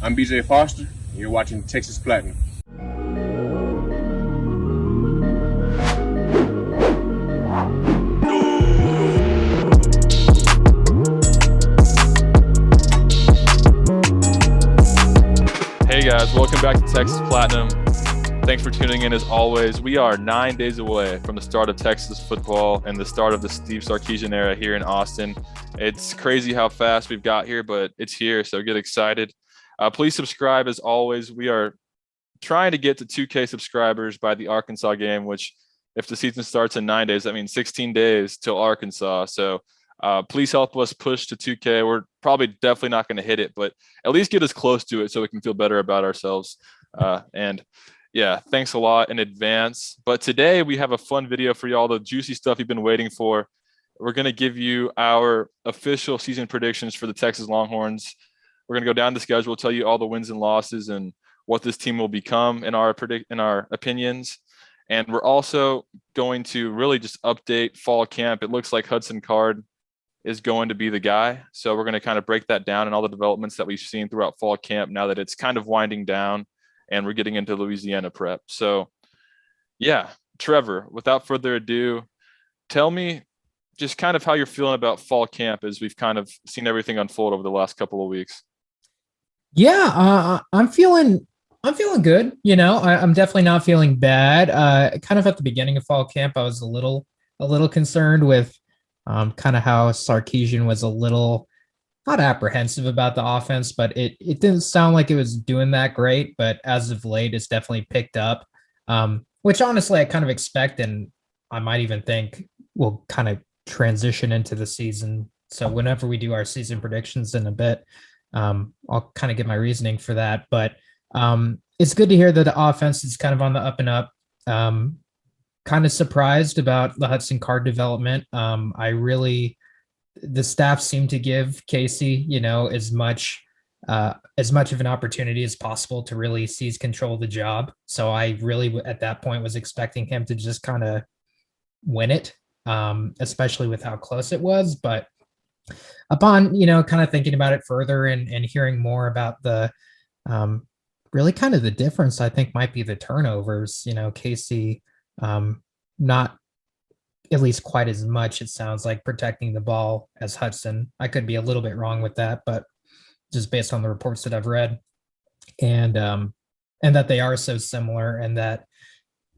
I'm BJ Foster, and you're watching Texas Platinum. Hey guys, welcome back to Texas Platinum. Thanks for tuning in as always. We are 9 days away from the start of Texas football and the start of the Steve Sarkisian era here in Austin. It's crazy how fast we've got here, but it's here, so get excited. Please subscribe as always. We are trying to get to 2K subscribers by the Arkansas game, which if the season starts in 9 days, that means 16 days till Arkansas. So please help us push to 2K. We're probably definitely not going to hit it, but at least get us close to it so we can feel better about ourselves. And yeah, thanks a lot in advance. But today we have a fun video for you all, the juicy stuff you've been waiting for. We're going to give you our official season predictions for the Texas Longhorns. We're going to go down the schedule, tell you all the wins and losses and what this team will become in our opinions. And we're also going to really just update fall camp. It looks like Hudson Card is going to be the guy. So we're going to kind of break that down and all the developments that we've seen throughout fall camp now that it's kind of winding down and we're getting into Louisiana prep. So yeah, Trevor, without further ado, tell me just kind of how you're feeling about fall camp as we've kind of seen everything unfold over the last couple of weeks. Yeah, I'm feeling good. I'm definitely not feeling bad. Kind of at the beginning of fall camp, I was a little concerned with kind of how Sarkisian was a little not apprehensive about the offense, but it didn't sound like it was doing that great. But as of late, it's definitely picked up, which honestly I kind of expect, and I might even think will kind of transition into the season. So whenever we do our season predictions in a bit, I'll kind of get my reasoning for that. But it's good to hear that the offense is kind of on the up and up. Kind of surprised about the Hudson Card development. The staff seemed to give Casey, as much of an opportunity as possible to really seize control of the job. So I really, at that point, was expecting him to just kind of win it, especially with how close it was. But upon, kind of thinking about it further and hearing more about the really kind of the difference, I think might be the turnovers. Casey not at least quite as much, it sounds like, protecting the ball as Hudson. I could be a little bit wrong with that, but just based on the reports that I've read, and that they are so similar, and that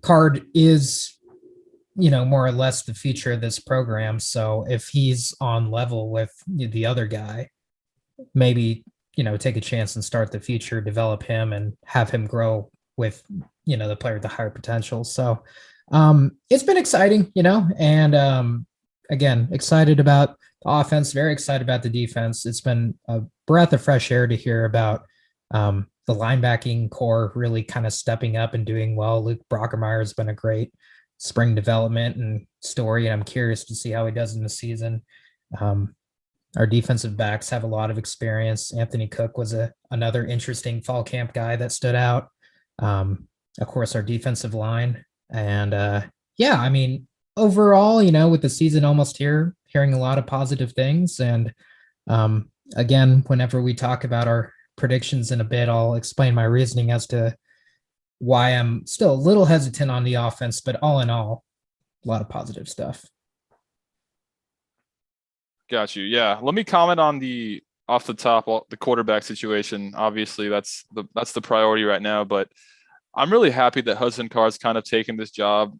Card is, more or less the future of this program. So if he's on level with the other guy, maybe, take a chance and start the future, develop him and have him grow with, the player with the higher potential. So it's been exciting, and again, excited about the offense, very excited about the defense. It's been a breath of fresh air to hear about the linebacking core really kind of stepping up and doing well. Luke Brockermeyer has been a great spring development and story, and I'm curious to see how he does in the season. Our defensive backs have a lot of experience. Anthony Cook was another interesting fall camp guy that stood out. Of course, our defensive line. And overall, with the season almost here, hearing a lot of positive things. And again, whenever we talk about our predictions in a bit, I'll explain my reasoning as to why I'm still a little hesitant on the offense, but all in all, a lot of positive stuff. Got you. Yeah. Let me comment on the quarterback situation. Obviously, that's the priority right now, but I'm really happy that Hudson Card's kind of taken this job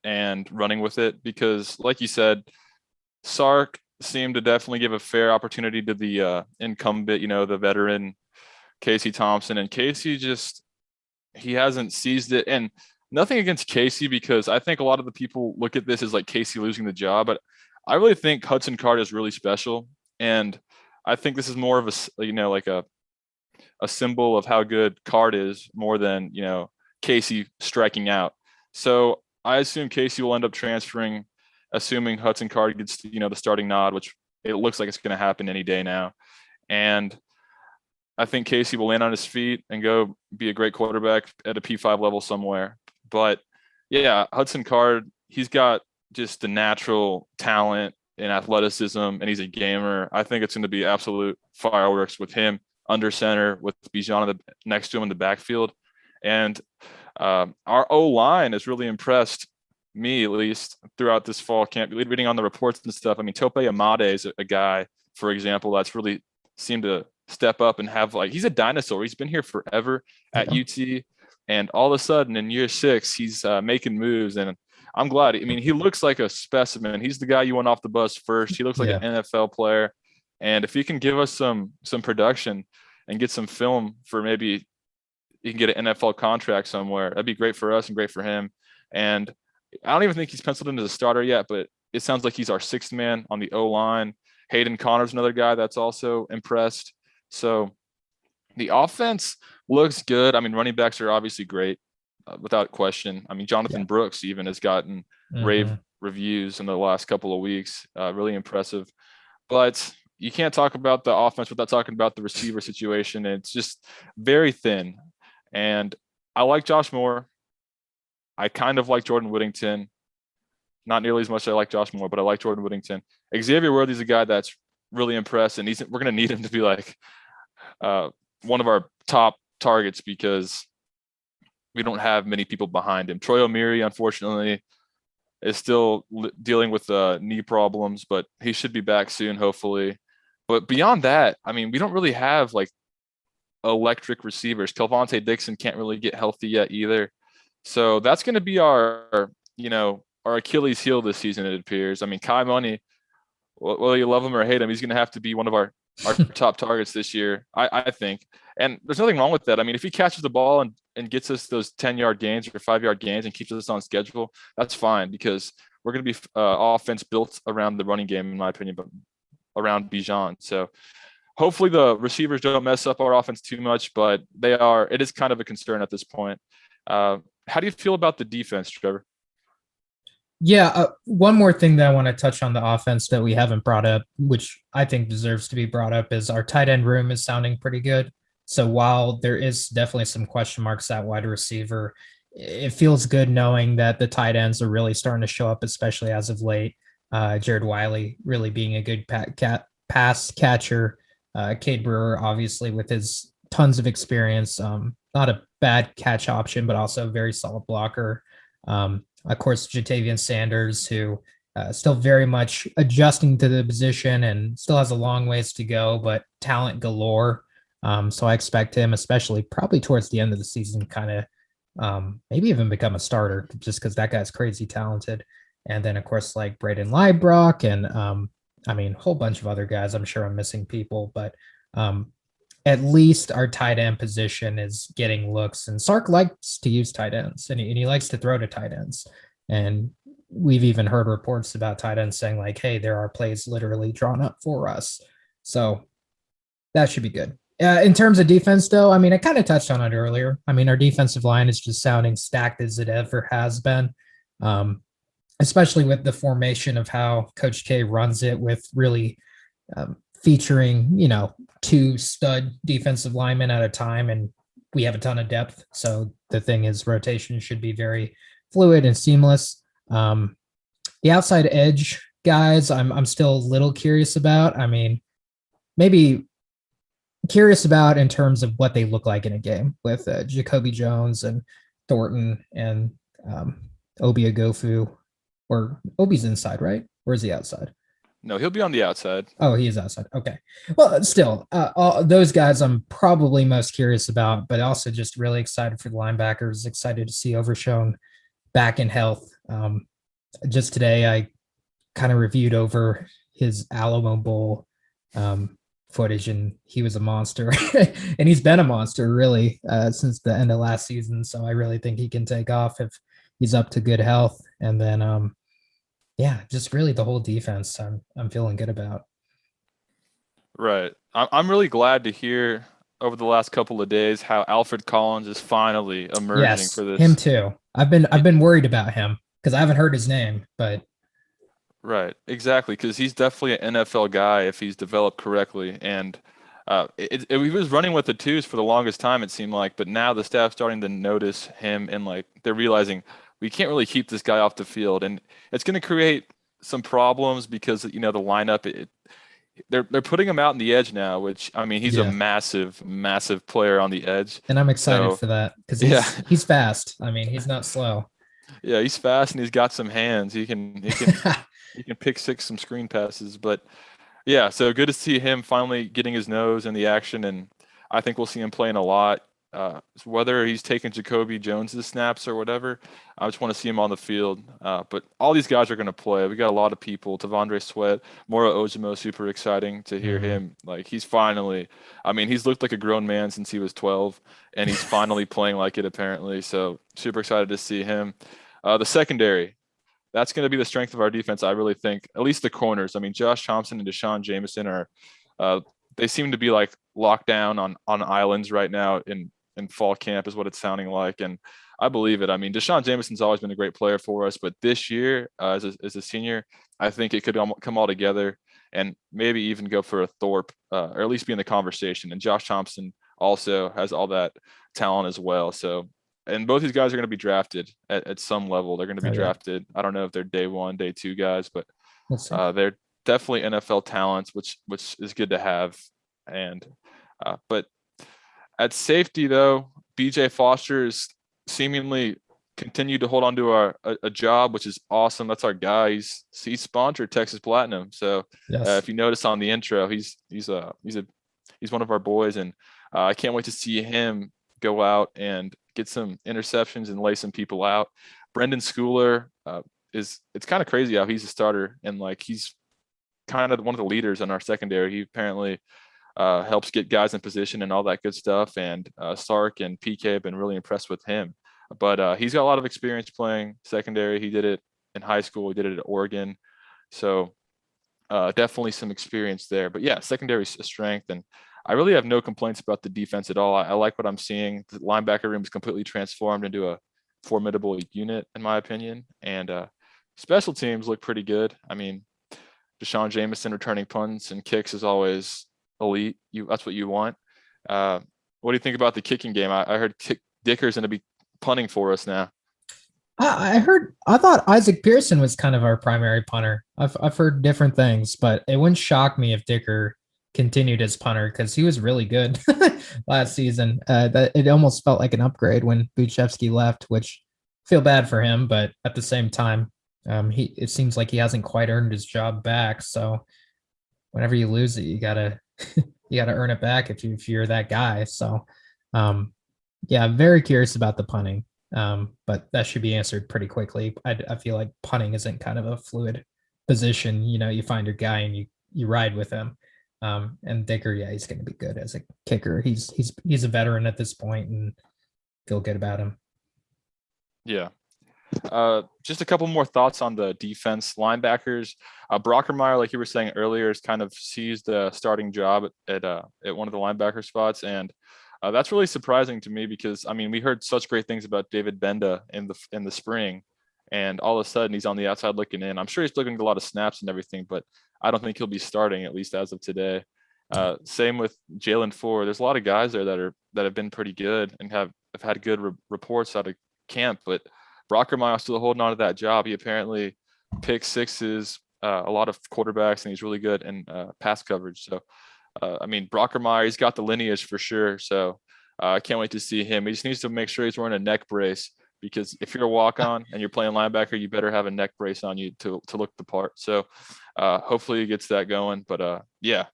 and running with it because, like you said, Sark seemed to definitely give a fair opportunity to the incumbent, the veteran Casey Thompson, and Casey he hasn't seized it. And nothing against Casey, because I think a lot of the people look at this as like Casey losing the job, but I really think Hudson Card is really special, and I think this is more of a symbol of how good Card is more than, Casey striking out. So I assume Casey will end up transferring, assuming Hudson Card gets, the starting nod, which it looks like it's going to happen any day now. And I think Casey will land on his feet and go be a great quarterback at a P5 level somewhere. But yeah, Hudson Card, he's got just the natural talent and athleticism, and he's a gamer. I think it's going to be absolute fireworks with him under center with Bijan next to him in the backfield. And our O-line has really impressed me, at least, throughout this fall camp. Reading on the reports and stuff, I mean, Tope Amade is a guy, for example, that's really seemed to step up and have, like, he's a dinosaur. He's been here forever at UT. And all of a sudden in year 6, he's making moves. And I'm glad. I mean, he looks like a specimen. He's the guy you want off the bus first. He looks like an NFL player. And if he can give us some production and get some film for maybe he can get an NFL contract somewhere, that'd be great for us and great for him. And I don't even think he's penciled into the starter yet, but it sounds like he's our 6th man on the O-line. Hayden Connor's another guy that's also impressed. So the offense looks good. I mean, running backs are obviously great, without question. I mean, Jonathan Brooks even has gotten rave reviews in the last couple of weeks. Really impressive. But you can't talk about the offense without talking about the receiver situation. It's just very thin. And I like Josh Moore. I kind of like Jordan Whittington. Not nearly as much as I like Josh Moore, but I like Jordan Whittington. Xavier Worthy's a guy that's really impressed, and we're going to need him to be like one of our top targets because we don't have many people behind him. Troy O'Meary, unfortunately, is still dealing with knee problems, but he should be back soon, hopefully. But beyond that, I mean, we don't really have like electric receivers. Kelvonte Dixon can't really get healthy yet either. So that's going to be our Achilles heel this season, it appears. I mean, Kai Money, whether you love him or hate him, he's going to have to be one of our top targets this year, I think. And there's nothing wrong with that. I mean, if he catches the ball and gets us those 10-yard gains or 5-yard gains and keeps us on schedule, that's fine because we're going to be offense built around the running game, in my opinion, but around Bijan. So hopefully the receivers don't mess up our offense too much, but it is kind of a concern at this point. How do you feel about the defense, Trevor? Yeah, one more thing that I want to touch on the offense that we haven't brought up, which I think deserves to be brought up, is our tight end room is sounding pretty good. So while there is definitely some question marks at wide receiver, it feels good knowing that the tight ends are really starting to show up, especially as of late. Jared Wiley really being a good pass catcher. Cade Brewer, obviously, with his tons of experience, not a bad catch option, but also a very solid blocker. Of course, Jatavian Sanders, who still very much adjusting to the position and still has a long ways to go, but talent galore. So I expect him, especially probably towards the end of the season, kind of maybe even become a starter just because that guy's crazy talented. And then, of course, like Braden Liebrock and I mean, a whole bunch of other guys. I'm sure I'm missing people, but at least our tight end position is getting looks. And Sark likes to use tight ends, and he likes to throw to tight ends. And we've even heard reports about tight ends saying like, hey, there are plays literally drawn up for us. So that should be good. In terms of defense, though, I mean, I kind of touched on it earlier. I mean, our defensive line is just sounding stacked as it ever has been, especially with the formation of how Coach K runs it with really featuring, 2 stud defensive linemen at a time, and we have a ton of depth. So the thing is, rotation should be very fluid and seamless. The outside edge guys, I'm still a little curious about. I mean, maybe curious about in terms of what they look like in a game with Jacoby Jones and Thornton and Obi Agofu. Or Obi's inside, right? Or is he outside? No, he'll be on the outside. Oh, he is outside. Okay. Well, still, all those guys I'm probably most curious about, but also just really excited for the linebackers, excited to see Overshown back in health. Just today, I kind of reviewed over his Alamo Bowl footage, and he was a monster. And he's been a monster, really, since the end of last season. So I really think he can take off if he's up to good health. And then, just really the whole defense I'm feeling good about. Right. I'm really glad to hear over the last couple of days how Alfred Collins is finally emerging for this. Him too. I've been worried about him because I haven't heard his name, but right, exactly, because he's definitely an NFL guy if he's developed correctly. And he was running with the twos for the longest time, it seemed like, but now the staff's starting to notice him and like they're realizing we can't really keep this guy off the field, and it's going to create some problems because the lineup they're putting him out on the edge now, which I mean he's a Yeah. massive, massive player on the edge. And I'm excited So for that because yeah, he's fast. I mean, he's not slow. yeah, he's fast and he's got some hands. He can pick six some screen passes. But yeah, so good to see him finally getting his nose in the action, and I think we'll see him playing a lot. Whether he's taking Jacoby Jones's snaps or whatever, I just want to see him on the field. But all these guys are going to play. We got a lot of people. Tavondre Sweat, Mora Ojimo, super exciting to hear him. Like he's finally, I mean, he's looked like a grown man since he was 12, and he's finally playing like it apparently. So super excited to see him. The secondary, that's going to be the strength of our defense, I really think. At least the corners. I mean, Josh Thompson and Deshaun Jameson are, they seem to be like locked down on islands right now in fall camp, is what it's sounding like, and I believe it. I mean, Deshaun Jameson's always been a great player for us, but this year, as a senior, I think it could come all together and maybe even go for a Thorpe, or at least be in the conversation. And Josh Thompson also has all that talent as well. So, and both these guys are going to be drafted at some level. They're going to be drafted. I don't know if they're day one, day two guys, but they're definitely NFL talents, which is good to have. And but at safety, though, BJ Foster is seemingly continued to hold on to a job, which is awesome. That's our guy. He's sponsored Texas Platinum. So if you notice on the intro, he's one of our boys, and I can't wait to see him go out and get some interceptions and lay some people out. Brendan Schooler it's kind of crazy how he's a starter, and like he's kind of one of the leaders in our secondary. He apparently helps get guys in position and all that good stuff. And Sark and PK have been really impressed with him. But he's got a lot of experience playing secondary. He did it in high school. He did it at Oregon. So definitely some experience there. But yeah, secondary strength. And I really have no complaints about the defense at all. I like what I'm seeing. The linebacker room is completely transformed into a formidable unit, in my opinion. And special teams look pretty good. I mean, Deshaun Jameson returning punts and kicks is always elite. That's what you want. What do you think about the kicking game? I heard Dicker's going to be punting for us now. I thought Isaac Pearson was kind of our primary punter. I've heard different things, but it wouldn't shock me if Dicker continued as punter because he was really good last season. That it almost felt like an upgrade when Buchevsky left, which I feel bad for him, but at the same time, it seems like he hasn't quite earned his job back. So whenever you lose it, you gotta earn it back if you're that guy. So yeah, I'm very curious about the punting. But that should be answered pretty quickly. I feel like punting isn't kind of a fluid position. You know, you find your guy and you ride with him. And Dicker, yeah, he's going to be good as a kicker. He's a veteran at this point, and feel good about him. Yeah. Just a couple more thoughts on the defense. Linebackers, Brockermeyer, like you were saying earlier, has kind of seized the starting job at one of the linebacker spots, and that's really surprising to me because I mean we heard such great things about David Benda in the spring, and all of a sudden he's on the outside looking in. I'm sure he's looking at a lot of snaps and everything, but I don't think he'll be starting, at least as of today. Same with Jalen Ford. There's a lot of guys there that have been pretty good and have had good reports out of camp, but Brockermeyer still holding on to that job. He apparently picks sixes, a lot of quarterbacks, and he's really good in pass coverage. So, I mean, Brockermeyer, he's got the lineage for sure. So I can't wait to see him. He just needs to make sure he's wearing a neck brace because if you're a walk-on and you're playing linebacker, you better have a neck brace on you to look the part. So hopefully he gets that going. But yeah.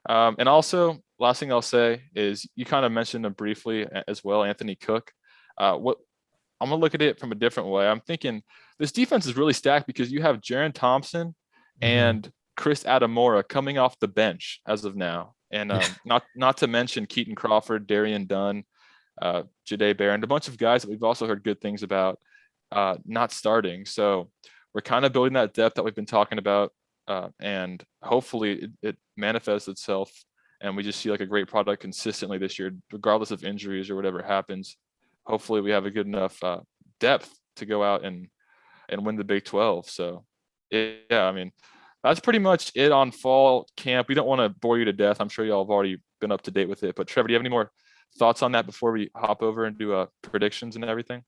And also, last thing I'll say is you kind of mentioned him briefly as well, Anthony Cook. I'm going to look at it from a different way. I'm thinking this defense is really stacked because you have Jaron Thompson and Chris Adamora coming off the bench as of now. And not to mention Keaton Crawford, Darian Dunn, Jade Barron, a bunch of guys that we've also heard good things about not starting. So we're kind of building that depth that we've been talking about. And hopefully it manifests itself and we just see like a great product consistently this year, regardless of injuries or whatever happens. Hopefully we have a good enough depth to go out and win the Big 12. So yeah, I mean, that's pretty much it on fall camp. We don't want to bore you to death. I'm sure y'all have already been up to date with it, but Trevor, do you have any more thoughts on that before we hop over and do predictions and everything?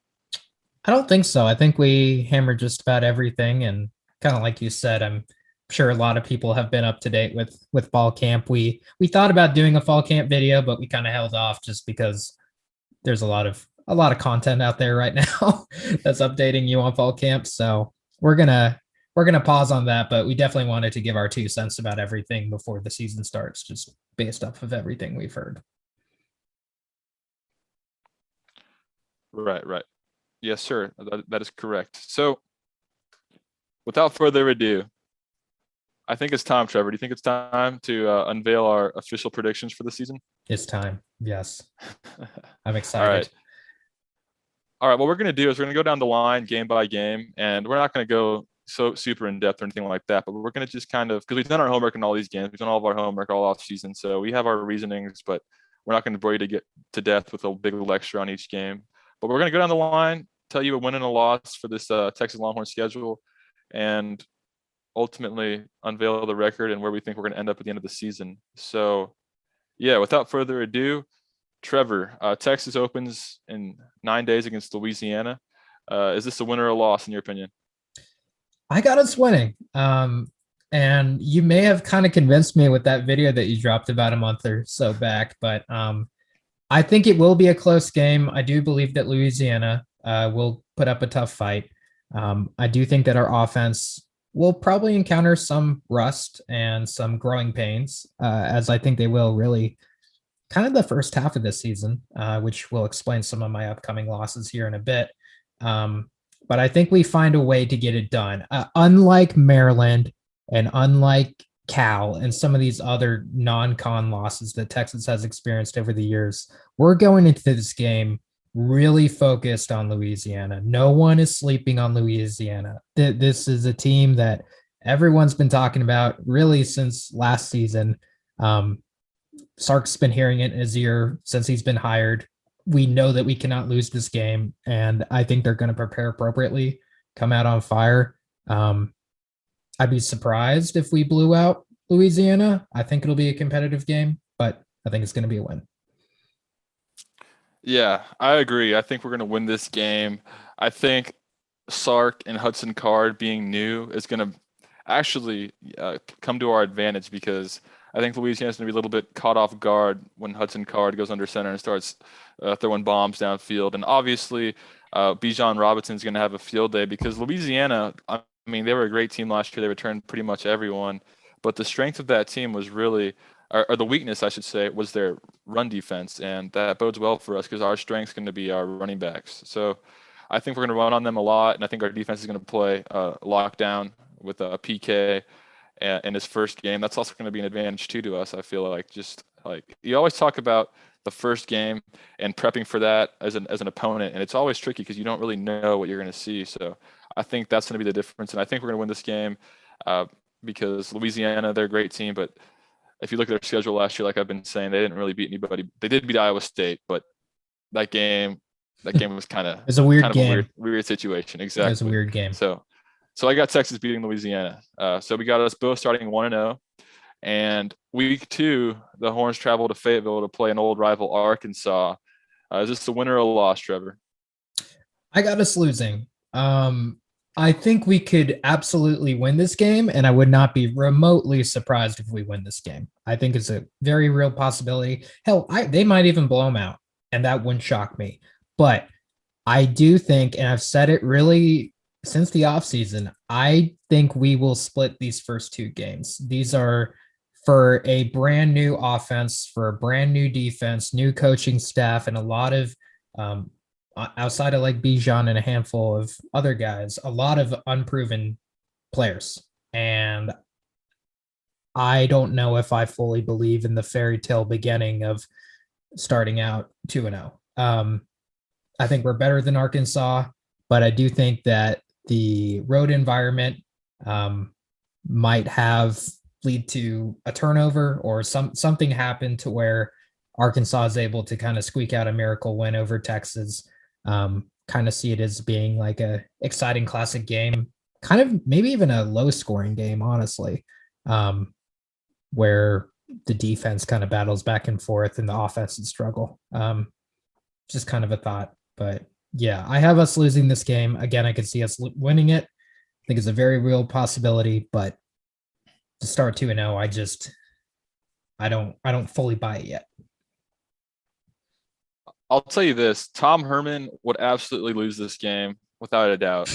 I don't think so. I think we hammered just about everything, and kind of like you said, I'm sure a lot of people have been up to date with fall camp. We thought about doing a fall camp video, but we kind of held off just because there's a lot of content out there right now that's updating you on fall camp. So we're gonna pause on that, but we definitely wanted to give our 2 cents about everything before the season starts, just based off of everything we've heard. Right. Yes, sir. That is correct. So without further ado, I think it's time, Trevor. Do you think it's time to unveil our official predictions for the season? It's time. Yes. I'm All excited. right. All right. What we're going to do is we're going to go down the line game by game, and we're not going to go so super in depth or anything like that, but we're going to just kind of, because we've done our homework in all these games, we've done all of our homework all off season. So we have our reasonings, but we're not going to bore you to get to death with a big lecture on each game. But we're going to go down the line, tell you a win and a loss for this Texas Longhorns schedule, and ultimately unveil the record and where we think we're going to end up at the end of the season. So yeah, without further ado, Trevor, Texas opens in 9 days against Louisiana. Is this a win or a loss in your opinion? I got us winning. And you may have kind of convinced me with that video that you dropped about a month or so back, but I think it will be a close game. I do believe that Louisiana will put up a tough fight. I do think that our offense will probably encounter some rust and some growing pains, as I think they will really kind of the first half of this season, which will explain some of my upcoming losses here in a bit. But I think we find a way to get it done. Unlike Maryland and unlike Cal and some of these other non-con losses that Texas has experienced over the years, we're going into this game really focused on Louisiana. No one is sleeping on Louisiana. This is a team that everyone's been talking about really since last season. Sark's been hearing it in his ear since he's been hired. We know that we cannot lose this game, and I think they're going to prepare appropriately, come out on fire. I'd be surprised if we blew out Louisiana. I think it'll be a competitive game, but I think it's going to be a win. Yeah, I agree. I think we're going to win this game. I think Sark and Hudson Card being new is going to actually come to our advantage, because I think Louisiana's going to be a little bit caught off guard when Hudson Card goes under center and starts throwing bombs downfield. And obviously, Bijan Robinson's going to have a field day, because Louisiana, I mean, they were a great team last year. They returned pretty much everyone. But the strength of that team was really, or the weakness, I should say, was their run defense. And that bodes well for us, because our strength's going to be our running backs. So I think we're going to run on them a lot. And I think our defense is going to play lockdown with PK in his first game. That's also going to be an advantage too to us. I feel like, just like you always talk about the first game and prepping for that as an opponent, and it's always tricky because you don't really know what you're going to see. So I think that's going to be the difference, and I think we're going to win this game because Louisiana, they're a great team, but if you look at their schedule last year, like I've been saying, they didn't really beat anybody. They did beat Iowa State, but that game was kind of it's a weird game. Weird situation. Exactly. It was a weird game. So I got Texas beating Louisiana. So we got us both starting 1-0. And week 2, the Horns travel to Fayetteville to play an old rival, Arkansas. Is this a win or a loss, Trevor? I got us losing. I think we could absolutely win this game, and I would not be remotely surprised if we win this game. I think it's a very real possibility. Hell, they might even blow them out, and that wouldn't shock me. But I do think, and I've said it really since the offseason, I think we will split these first 2 games. These are for a brand new offense, for a brand new defense, new coaching staff, and a lot of outside of like Bijan and a handful of other guys, a lot of unproven players. And I don't know if I fully believe in the fairy tale beginning of starting out 2-0. I think we're better than Arkansas, but I do think that the road environment might lead to a turnover or something happen to where Arkansas is able to kind of squeak out a miracle win over Texas. Kind of see it as being like a exciting classic game, kind of maybe even a low scoring game, honestly, where the defense kind of battles back and forth and the offense would struggle. Just kind of a thought, but yeah, I have us losing this game. Again, I could see us winning it. I think it's a very real possibility, but to start 2-0, I don't fully buy it yet. I'll tell you this: Tom Herman would absolutely lose this game without a doubt.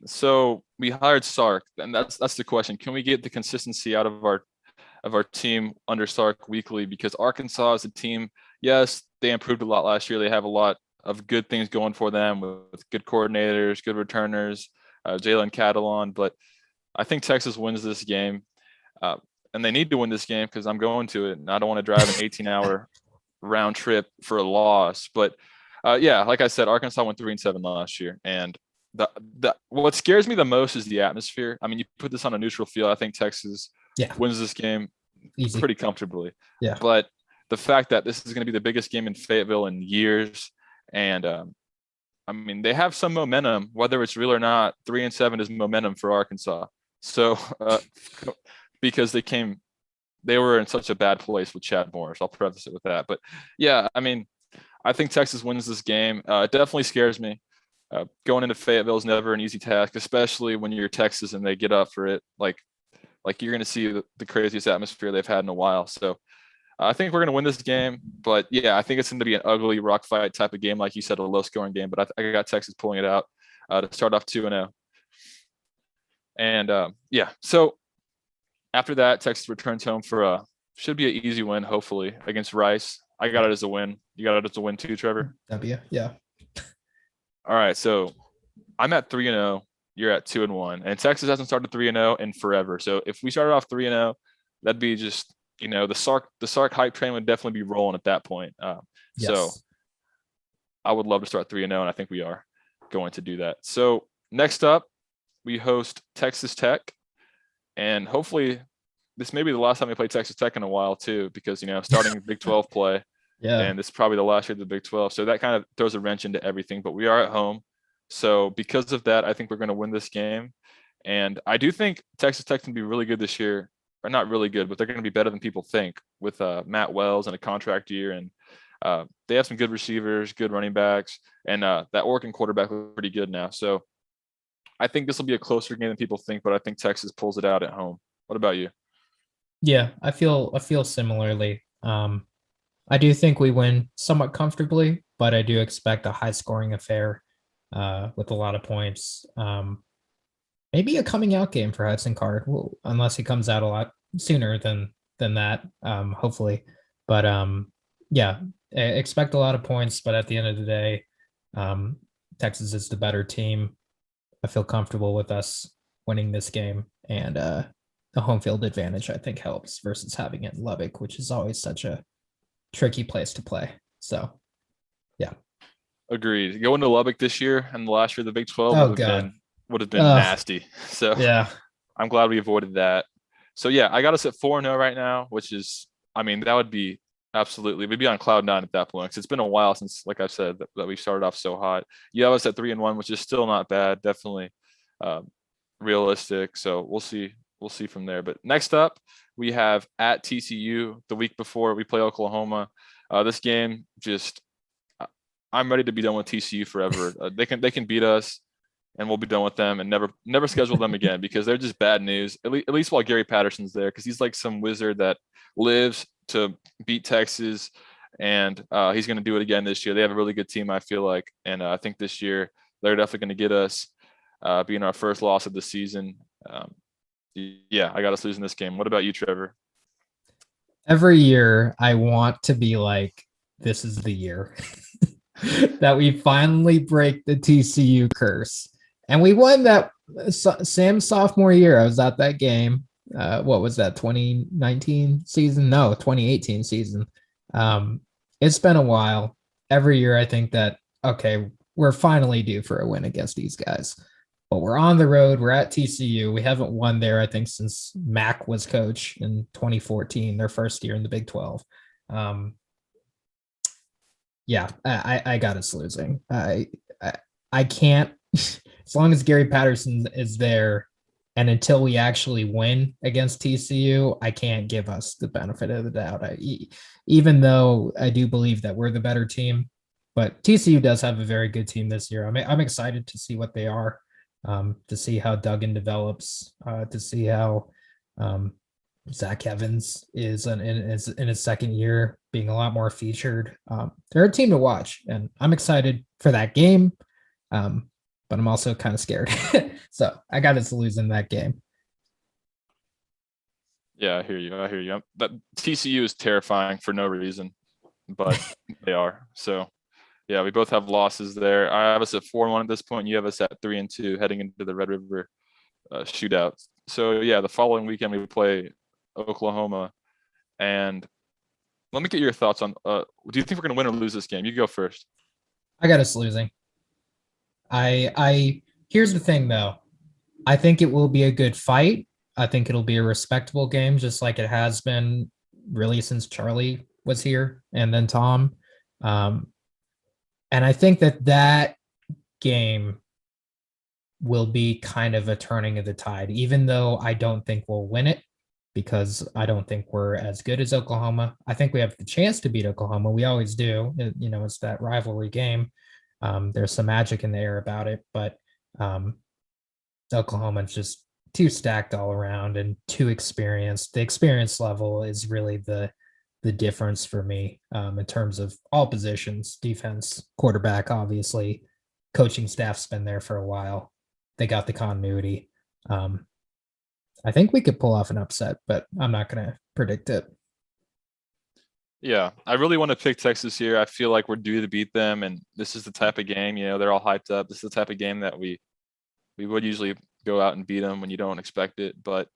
So we hired Sark, and that's the question: can we get the consistency out of our team under Sark weekly? Because Arkansas is a team. Yes, they improved a lot last year. They have a lot of good things going for them with good coordinators, good returners, Jalen Catalon. But I think Texas wins this game, and they need to win this game because I'm going to it, and I don't want to drive an 18-hour round trip for a loss. But yeah, like I said, Arkansas went 3-7 last year, and what scares me the most is the atmosphere. I mean, you put this on a neutral field, I think Texas wins this game Easy. pretty comfortably. Yeah. But the fact that this is going to be the biggest game in Fayetteville in years, and I mean, they have some momentum, whether it's real or not. 3-7 is momentum for Arkansas. So because they were in such a bad place with Chad Morris. I'll preface it with that. But yeah, I mean, I think Texas wins this game. It definitely scares me. Going into Fayetteville is never an easy task, especially when you're Texas and they get up for it. Like you're going to see the craziest atmosphere they've had in a while. So I think we're going to win this game. But yeah, I think it's going to be an ugly rock fight type of game, like you said, a low scoring game. But I got Texas pulling it out to start off 2-0. And yeah, so after that, Texas returns home for should be an easy win, hopefully, against Rice. I got it as a win. You got it as a win too, Trevor? W, yeah. All right, so I'm at 3-0. You're at 2-1, and Texas hasn't started 3-0 in forever. So if we started off 3-0, that'd be just the Sark hype train would definitely be rolling at that point. Yes. So I would love to start 3-0, and I think we are going to do that. So next up, we host Texas Tech, and hopefully this may be the last time we play Texas Tech in a while too, because starting Big 12 play. Yeah. And this is probably the last year of the Big 12. So that kind of throws a wrench into everything, but we are at home. So because of that, I think we're going to win this game. And I do think Texas Tech can be really good this year, or not really good, but they're going to be better than people think with Matt Wells and a contract year. And they have some good receivers, good running backs, and that Oregon quarterback looks pretty good now. So I think this will be a closer game than people think, but I think Texas pulls it out at home. What about you? Yeah, I feel similarly. I do think we win somewhat comfortably, but I do expect a high scoring affair with a lot of points. Maybe a coming out game for Hudson Card, unless he comes out a lot sooner than that, hopefully. But yeah, expect a lot of points, but at the end of the day, Texas is the better team. I feel comfortable with us winning this game, and the home field advantage, I think, helps versus having it in Lubbock, which is always such a tricky place to play. So yeah, agreed. Going to Lubbock this year and the last year of the Big 12 would have been nasty. So yeah, I'm glad we avoided that. So yeah, I got us at 4-0 right now, which is, I mean, that would be absolutely, we'd be on cloud 9 at that point, because it's been a while since, like I said, that we started off so hot. You have us at 3-1, which is still not bad, definitely realistic. So we'll see from there. But next up, we have at TCU the week before we play Oklahoma. This game, just I'm ready to be done with TCU forever. They can beat us, and we'll be done with them and never schedule them again, because they're just bad news. At least while Gary Patterson's there, because he's like some wizard that lives to beat Texas, and he's going to do it again this year. They have a really good team, I feel like, and I think this year they're definitely going to get us, being our first loss of the season. Yeah, I got us losing this game. What about you, Trevor? Every year I want to be like, this is the year that we finally break the TCU curse. And we won that Sam's sophomore year. I was at that game. What was that, 2019 season? No, 2018 season. It's been a while. Every year I think that, okay, we're finally due for a win against these guys. But we're on the road. We're at TCU. We haven't won there, I think, since Mac was coach in 2014, their first year in the Big 12. Yeah, I got us losing. I can't, as long as Gary Patterson is there, and until we actually win against TCU, I can't give us the benefit of the doubt. Even though I do believe that we're the better team, but TCU does have a very good team this year. I'm excited to see what they are, to see how Duggan develops, to see how Zach Evans is in his second year, being a lot more featured. They're a team to watch, and I'm excited for that game. But I'm also kind of scared. So I got us losing that game. Yeah, I hear you. I hear you. But TCU is terrifying for no reason, but they are. So yeah, we both have losses there. I have us at 4-1 at this point. You have us at 3-2 heading into the Red River shootout. So yeah, the following weekend we play Oklahoma. And let me get your thoughts on. Do you think we're going to win or lose this game? You go first. I got us losing. I here's the thing though. I think it will be a good fight. I think it'll be a respectable game, just like it has been really since Charlie was here and then Tom. Um, and I think that game will be kind of a turning of the tide, even though I don't think we'll win it because I don't think we're as good as Oklahoma. I think we have the chance to beat Oklahoma. We always do. It's that rivalry game. There's some magic in the air about it, but Oklahoma's just too stacked all around and too experienced. The experience level is really the difference for me in terms of all positions, defense, quarterback, obviously. Coaching staff's been there for a while. They got the continuity. I think we could pull off an upset, but I'm not going to predict it. Yeah, I really want to pick Texas here. I feel like we're due to beat them, and this is the type of game, they're all hyped up. This is the type of game that we would usually go out and beat them when you don't expect it. But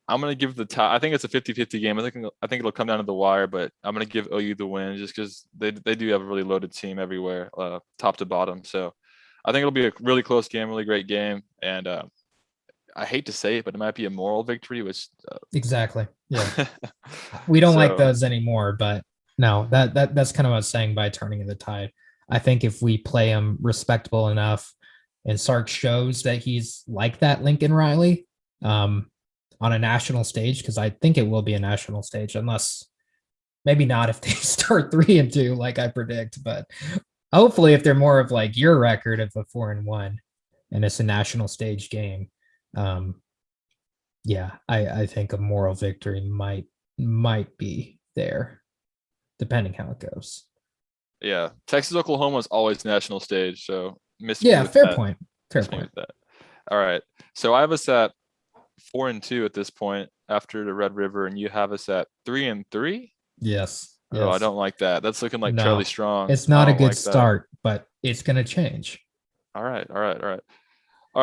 I'm going to give the tie. I think it's a 50-50 game. I think it'll come down to the wire, but I'm going to give OU the win just because they do have a really loaded team everywhere, top to bottom. So I think it'll be a really close game, really great game. And I hate to say it, but it might be a moral victory, which exactly. Yeah. We don't like those anymore, but no, that's kind of what I was saying by turning of the tide. I think if we play him respectable enough and Sark shows that he's like that Lincoln Riley on a national stage, because I think it will be a national stage, unless maybe not if they start 3-2 like I predict, but hopefully if they're more of like your record of a 4-1 and it's a national stage game. Yeah, I think a moral victory might be there, depending how it goes. Yeah, Texas Oklahoma is always national stage, so fair point. Fair point. That. All right, so I have us at 4-2 at this point after the Red River, and you have us at 3-3. Yes. Oh, I don't like that. That's looking like No, Charlie Strong. It's not a good start, but it's gonna change. All right.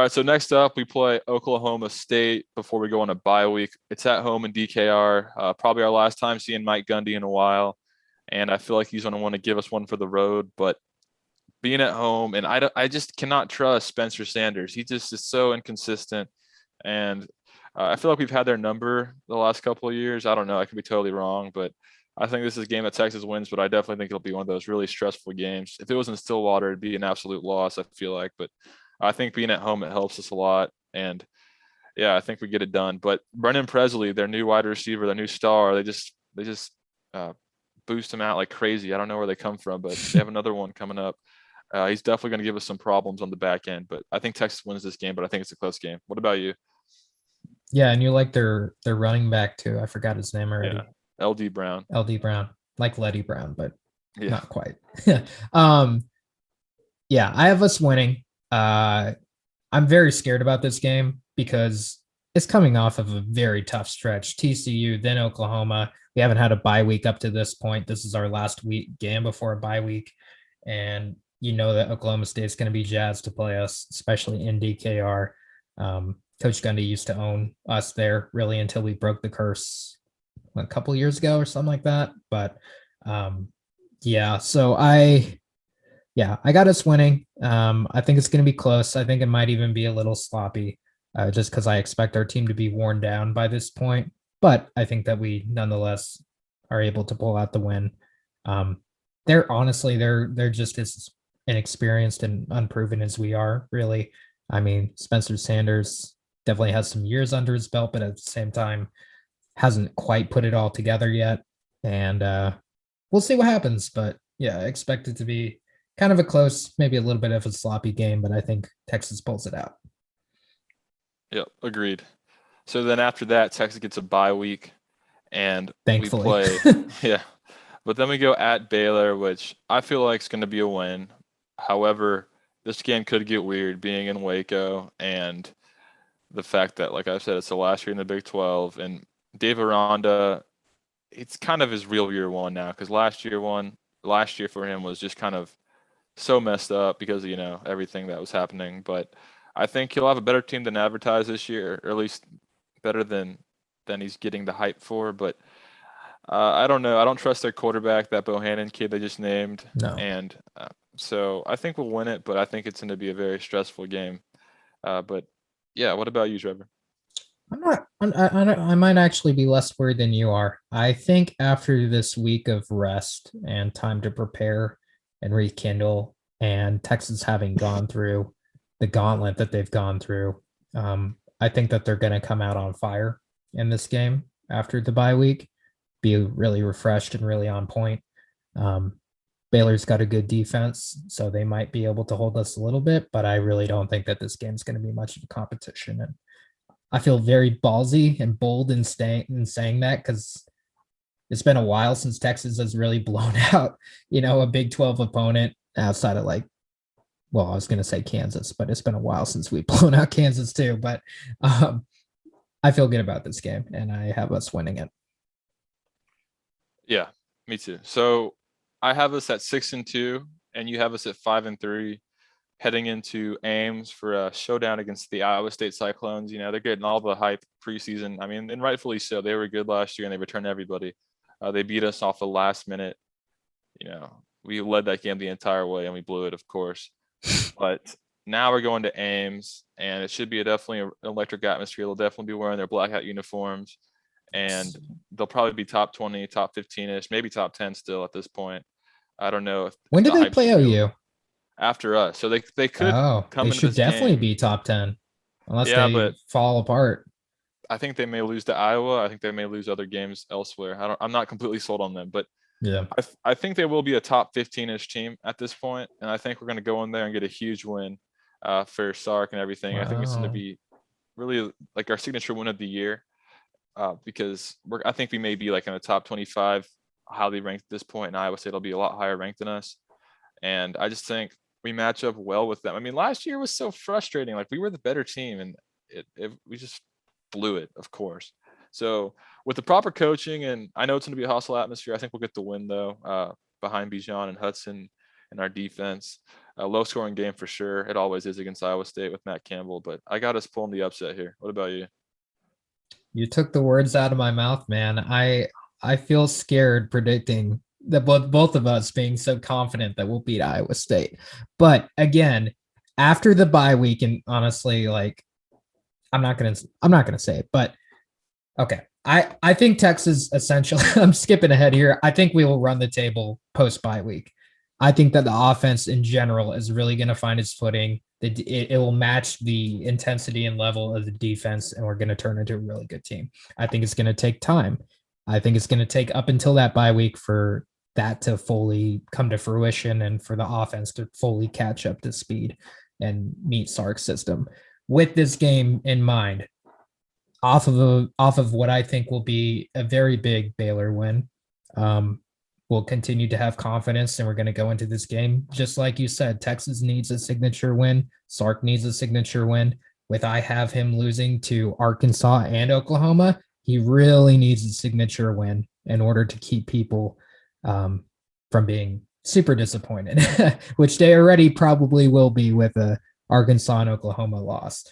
So next up, we play Oklahoma State before we go on a bye week. It's at home in DKR. Probably our last time seeing Mike Gundy in a while, and I feel like he's going to want to give us one for the road. But being at home, and I just cannot trust Spencer Sanders. He just is so inconsistent, and I feel like we've had their number the last couple of years. I don't know. I could be totally wrong, but I think this is a game that Texas wins. But I definitely think it'll be one of those really stressful games. If it was in Stillwater, it'd be an absolute loss, I feel like. But I think being at home, it helps us a lot. And yeah, I think we get it done. But Brennan Presley, their new wide receiver, their new star, they just boost him out like crazy. I don't know where they come from, but they have another one coming up. He's definitely going to give us some problems on the back end. But I think Texas wins this game, but I think it's a close game. What about you? Yeah, and you like their running back too. I forgot his name already. Yeah. LD Brown. Like Letty Brown, but not quite. Yeah, I have us winning. I'm very scared about this game because it's coming off of a very tough stretch. TCU, then Oklahoma. We haven't had a bye week up to this point. This is our last week game before a bye week. And you know that Oklahoma State's going to be jazzed to play us, especially in DKR. Coach Gundy used to own us there really until we broke the curse a couple years ago or something like that. But so I got us winning. I think it's going to be close. I think it might even be a little sloppy just because I expect our team to be worn down by this point. But I think that we nonetheless are able to pull out the win. They're just as inexperienced and unproven as we are, really. I mean, Spencer Sanders definitely has some years under his belt, but at the same time, hasn't quite put it all together yet. And we'll see what happens. But yeah, I expect it to be kind of a close, maybe a little bit of a sloppy game, but I think Texas pulls it out. Yep, agreed. So then after that, Texas gets a bye week, and we Thankfully. play. Yeah, but then we go at Baylor, which I feel like is going to be a win. However, this game could get weird being in Waco and the fact that, like I said, it's the last year in the Big 12, and Dave Aranda, it's kind of his real year one now because last year for him was just kind of so messed up because of, everything that was happening. But I think he'll have a better team than advertised this year, or at least better than he's getting the hype for. But I don't know. I don't trust their quarterback, that Bohannon kid they just named, No. and so I think we'll win it. But I think it's going to be a very stressful game. But yeah, what about you, Trevor? I'm not. I might actually be less worried than you are. I think after this week of rest and time to prepare and rekindle, and Texas having gone through the gauntlet that they've gone through, I think that they're going to come out on fire in this game after the bye week, be really refreshed and really on point. Baylor's got a good defense, so they might be able to hold us a little bit, but I really don't think that this game's going to be much of a competition. And I feel very ballsy and bold in saying that because it's been a while since Texas has really blown out, a Big 12 opponent outside of I was going to say Kansas, but it's been a while since we've blown out Kansas too. But I feel good about this game, and I have us winning it. Yeah, me too. So I have us at 6-2, and you have us at 5-3, heading into Ames for a showdown against the Iowa State Cyclones. They're getting all the hype preseason. I mean, and rightfully so. They were good last year, and they returned everybody. They beat us off the last minute. We led that game the entire way, and we blew it, of course. But now we're going to Ames, and it should be definitely an electric atmosphere. They'll definitely be wearing their black hat uniforms, and they'll probably be top 20, top 15-ish, maybe top 10 still at this point. I don't know if When did the they hype's play real. OU? After us, so they could Oh, come they into should this definitely game. be top 10 unless Yeah, they but fall apart. I think they may lose to Iowa. I think they may lose other games elsewhere. I'm not completely sold on them, but Yeah. I think they will be a top 15-ish team at this point, and I think we're going to go in there and get a huge win for Sark and everything. I think it's going to Wow. be really like our signature win of the year because I think we may be like in the top 25 highly ranked at this point, and Iowa State will be a lot higher ranked than us. And I just think we match up well with them. I mean, last year was so frustrating. Like we were the better team, and we just blew it, of course. So with the proper coaching, and I know it's going to be a hostile atmosphere, I think we'll get the win though behind Bijan and Hudson and our defense. A low scoring game for sure. It always is against Iowa State with Matt Campbell, but I got us pulling the upset here. What about you? You took the words out of my mouth, man. I feel scared predicting that both of us being so confident that we'll beat Iowa State. But again, after the bye week, and honestly, I'm not gonna say it, but okay. I think Texas essentially, I'm skipping ahead here. I think we will run the table post bye week. I think that the offense in general is really going to find its footing. It will match the intensity and level of the defense, and we're going to turn into a really good team. I think it's going to take time. I think it's going to take up until that bye week for that to fully come to fruition and for the offense to fully catch up to speed and meet Sark's system. With this game in mind, off of what I think will be a very big Baylor win, we'll continue to have confidence, and we're going to go into this game just like you said. Texas needs a signature win. Sark needs a signature win. With I have him losing to Arkansas and Oklahoma, he really needs a signature win in order to keep people from being super disappointed, which they already probably will be with a Arkansas and Oklahoma loss.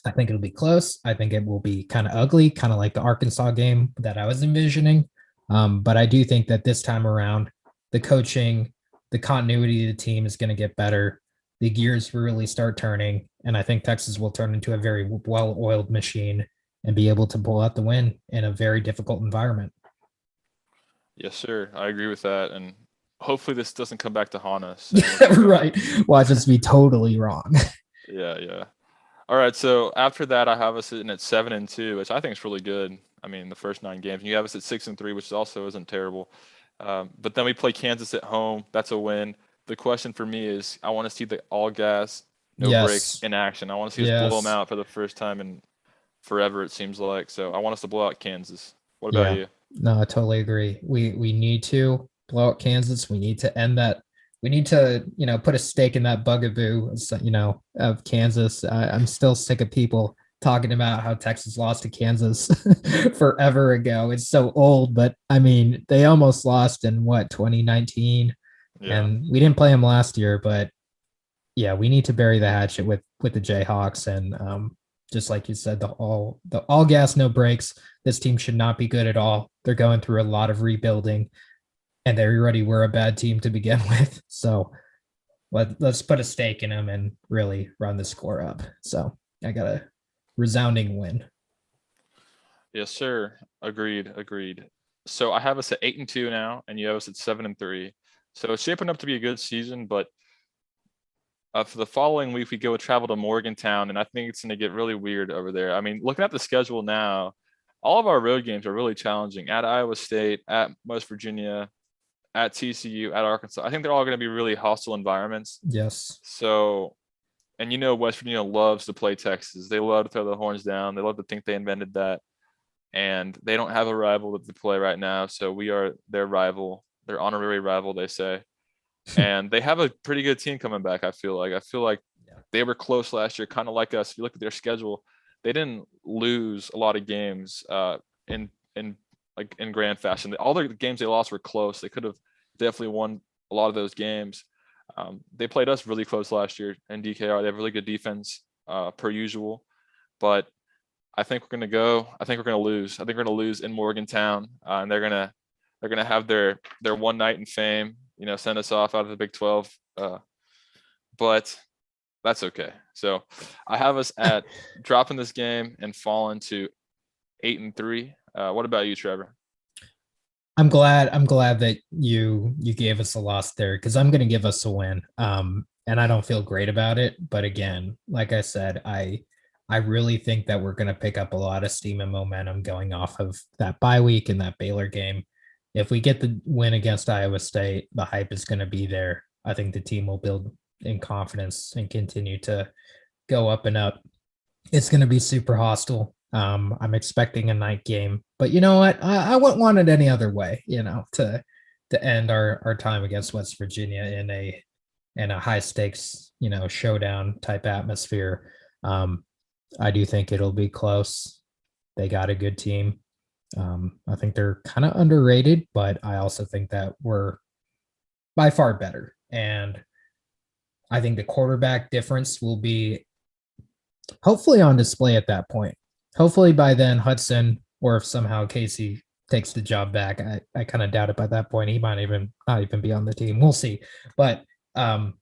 I think it'll be close. I think it will be kind of ugly, kind of like the Arkansas game that I was envisioning. But I do think that this time around, the coaching, the continuity of the team is going to get better. The gears will really start turning. And I think Texas will turn into a very well-oiled machine and be able to pull out the win in a very difficult environment. Yes, sir. I agree with that. And hopefully this doesn't come back to haunt us. Right. Watch us be totally wrong. Yeah. All right. So after that, I have us sitting at 7-2, which I think is really good. I mean, the first 9 games. And you have us at 6-3, which also isn't terrible. But then we play Kansas at home. That's a win. The question for me is, I want to see the all gas, no brakes in action. I want to see us blow them out for the first time in forever, it seems like. So I want us to blow out Kansas. What about Yeah. you? No, I totally agree. We need to blow out Kansas. We need to end that. We need to, put a stake in that bugaboo, of Kansas. I'm still sick of people talking about how Texas lost to Kansas forever ago. It's so old, but I mean, they almost lost in what, 2019, Yeah. and we didn't play them last year. But yeah, we need to bury the hatchet with the Jayhawks, and just like you said, the all gas no brakes. This team should not be good at all. They're going through a lot of rebuilding, and they already were a bad team to begin with. So let's put a stake in them and really run the score up. So I got a resounding win. Yes, sir. Agreed. Agreed. So I have us at 8-2 now, and you have us at 7-3. So it's shaping up to be a good season, but for the following week, we go travel to Morgantown, and I think it's going to get really weird over there. I mean, looking at the schedule now, all of our road games are really challenging. At Iowa State, at West Virginia, at TCU, at Arkansas. I think they're all going to be really hostile environments. Yes. So, and West Virginia loves to play Texas. They love to throw the horns down. They love to think they invented that. And they don't have a rival that they play right now. So we are their rival, their honorary rival, they say. And they have a pretty good team coming back. I feel like they were close last year, kind of like us. If you look at their schedule, they didn't lose a lot of games in grand fashion. All the games they lost were close. They could have definitely won a lot of those games. They played us really close last year in DKR. They have really good defense per usual, but I think we're gonna lose. I think we're gonna lose in Morgantown, and they're gonna have their one night in fame. Send us off out of the Big 12. But that's okay. So I have us at dropping this game and falling to 8-3. What about you, Trevor? I'm glad that you gave us a loss there, because I'm going to give us a win. And I don't feel great about it, but again, like I said, I really think that we're going to pick up a lot of steam and momentum going off of that bye week and that Baylor game. If we get the win against Iowa State, the hype is going to be there. I think the team will build in confidence and continue to go up and up. It's going to be super hostile. I'm expecting a night game, but you know what? I wouldn't want it any other way. To end our time against West Virginia in a high stakes showdown type atmosphere. I do think it'll be close. They got a good team. I think they're kind of underrated, but I also think that we're by far better. And I think the quarterback difference will be hopefully on display at that point. Hopefully by then, Hudson, or if somehow Casey takes the job back, I kind of doubt it by that point. He might not even be on the team. We'll see. But I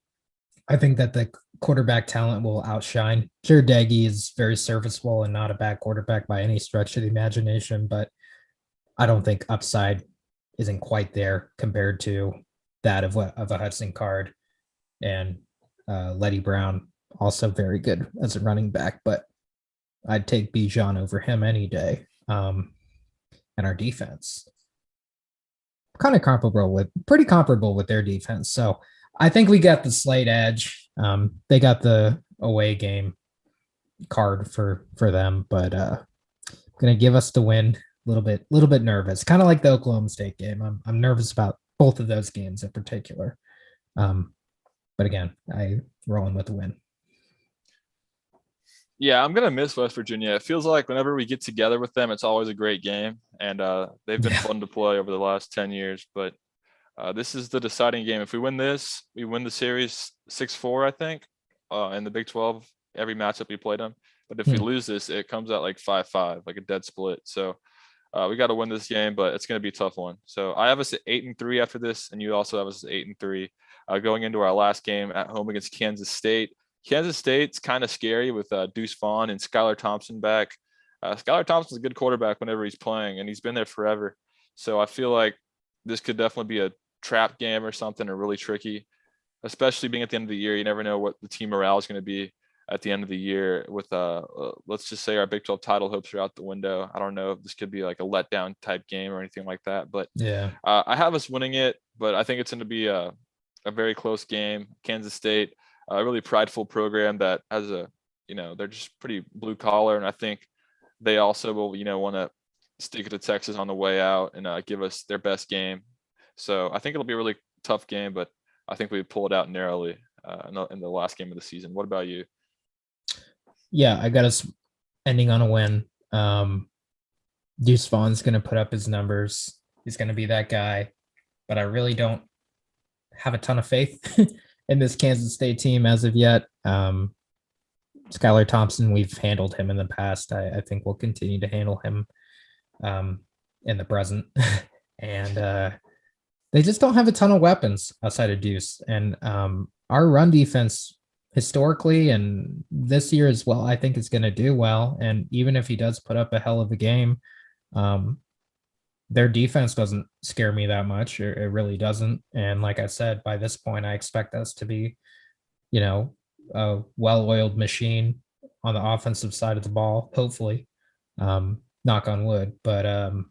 think that the quarterback talent will outshine. Jared Daggy is very serviceable and not a bad quarterback by any stretch of the imagination, but I don't think upside isn't quite there compared to that of a Hudson Card. And Letty Brown, also very good as a running back, but I'd take Bijan over him any day. And our defense, pretty comparable with their defense. So I think we got the slight edge. They got the away game card for them, but gonna give us the win. Little bit nervous, kind of like the Oklahoma State game. I'm nervous about both of those games in particular. But again, I rolling with the win. Yeah, I'm gonna miss West Virginia. It feels like whenever we get together with them, it's always a great game, and they've been fun to play over the last 10 years. But this is the deciding game. If we win this, we win the series 6-4, I think, in the Big 12. Every matchup we played them. But if we lose this, it comes out like 5-5, like a dead split. So we got to win this game, but it's going to be a tough one. So I have us at 8-3 after this, and you also have us at 8-3 going into our last game at home against Kansas State. Kansas State's kind of scary with Deuce Vaughn and Skylar Thompson back. Skylar Thompson's a good quarterback whenever he's playing, and he's been there forever. So I feel like this could definitely be a trap game or something, or really tricky, especially being at the end of the year. You never know what the team morale is going to be at the end of the year with let's just say our Big 12 title hopes are out the window. I don't know if this could be like a letdown type game or anything like that, but yeah, I have us winning it, but I think it's going to be a very close game. Kansas State, a really prideful program that has they're just pretty blue collar, and I think they also will, want to stick it to Texas on the way out and give us their best game. So I think it'll be a really tough game, but I think we pull it out narrowly in the last game of the season. What about you? Yeah, I got us ending on a win. Deuce Vaughn's going to put up his numbers. He's going to be that guy, but I really don't have a ton of faith in this Kansas State team as of yet. Skylar Thompson, we've handled him in the past. I think we'll continue to handle him in the present. And they just don't have a ton of weapons outside of Deuce. And our run defense historically and this year as well, I think it's going to do well. And even if he does put up a hell of a game, their defense doesn't scare me that much. It really doesn't. And like I said, by this point, I expect us to be, a well-oiled machine on the offensive side of the ball, hopefully. Knock on wood. But I'm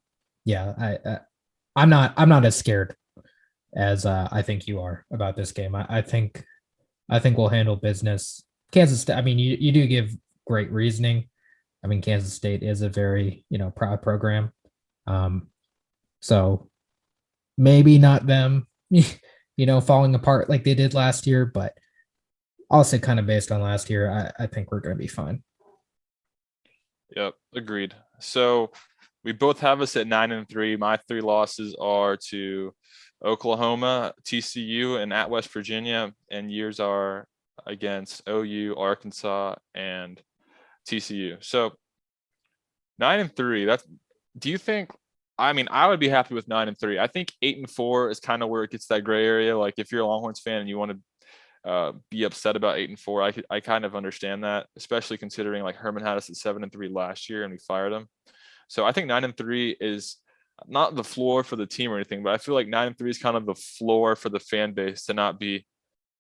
not as scared as I think you are about this game. I think we'll handle business. Kansas State, I mean, you do give great reasoning. I mean, Kansas State is a very, proud program. So maybe not them, falling apart like they did last year, but also kind of based on last year, I think we're going to be fine. Yep, agreed. So we both have us at 9-3. My 3 losses are to Oklahoma, TCU, and at West Virginia, and yours are against OU, Arkansas, and TCU. So 9-3. Do you think? I mean, I would be happy with 9-3. I think 8-4 is kind of where it gets that gray area. Like if you're a Longhorns fan and you want to be upset about 8-4, I kind of understand that, especially considering like Herman had us at 7-3 last year and we fired him. So I think 9-3 is not the floor for the team or anything, but I feel like 9-3 is kind of the floor for the fan base to not be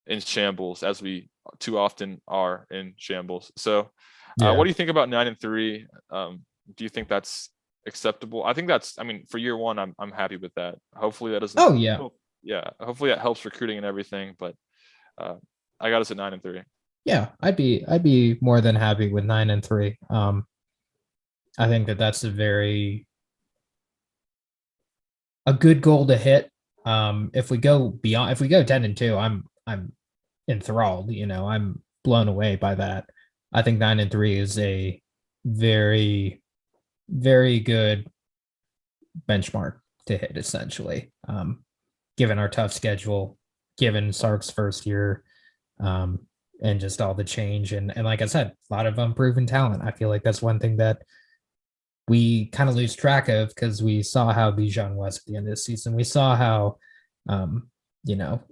in shambles, as we too often are in shambles. So what do you think about 9-3? Do you think that's acceptable? I think for year one, I'm happy with that. Hopefully that doesn't. Oh yeah. Yeah. Hopefully that helps recruiting and everything, but I got us at 9-3. Yeah, I'd be more than happy with 9-3. I think that's a good goal to hit. If we go 10-2, I'm enthralled. I'm blown away by that. I think 9-3 is a very, very good benchmark to hit, essentially. Given our tough schedule, given Sark's first year, and just all the change. And like I said, a lot of unproven talent. I feel like that's one thing that we kind of lose track of because we saw how Bijan was at the end of the season. We saw how,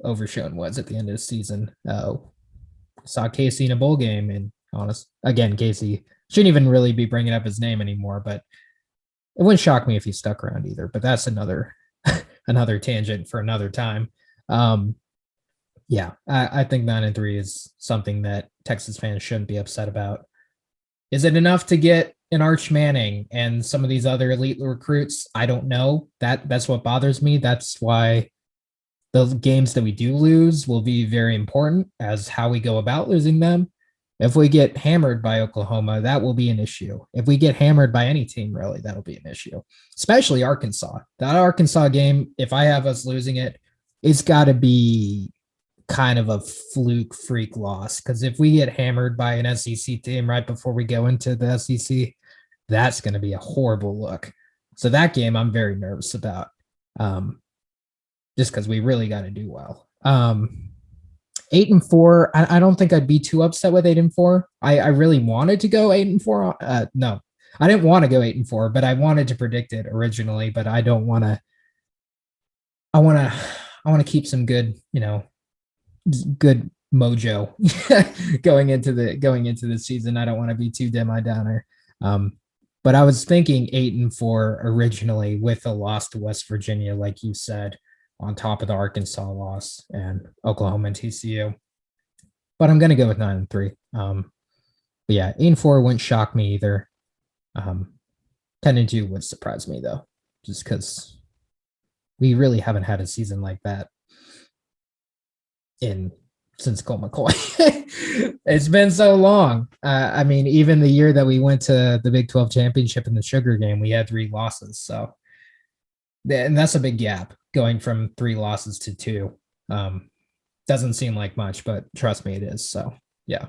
Overshown was at the end of the season. Saw Casey in a bowl game, and Casey shouldn't even really be bringing up his name anymore, but it wouldn't shock me if he stuck around either. But that's another tangent for another time. I think 9-3 is something that Texas fans shouldn't be upset about. Is it enough to get an Arch Manning and some of these other elite recruits? I don't know. That's what bothers me. That's why the games that we do lose will be very important as how we go about losing them. If we get hammered by Oklahoma, that will be an issue. If we get hammered by any team, really, that'll be an issue, especially Arkansas. That Arkansas game, if I have us losing it, it's got to be kind of a fluke freak loss, because if we get hammered by an SEC team right before we go into the SEC, that's going to be a horrible look. So that game I'm very nervous about, just because we really got to do well. 8-4, I don't think I'd be too upset with 8-4. I really wanted to go 8-4. No, I didn't want to go 8-4, but I wanted to predict it originally. But I don't want to. I want to keep some good, good mojo going into the season. I don't want to be too downer. But I was thinking 8-4 originally with a loss to West Virginia, like you said, on top of the Arkansas loss and Oklahoma and TCU. But I'm going to go with 9-3. But yeah, 8-4 wouldn't shock me either. 10-2 would surprise me though, just because we really haven't had a season like that in since Colt McCoy. It's been so long. I mean, even the year that we went to the Big 12 championship in the Sugar game, we had 3 losses. So, and that's a big gap going from 3 losses to 2. Doesn't seem like much, but trust me, it is. So, yeah.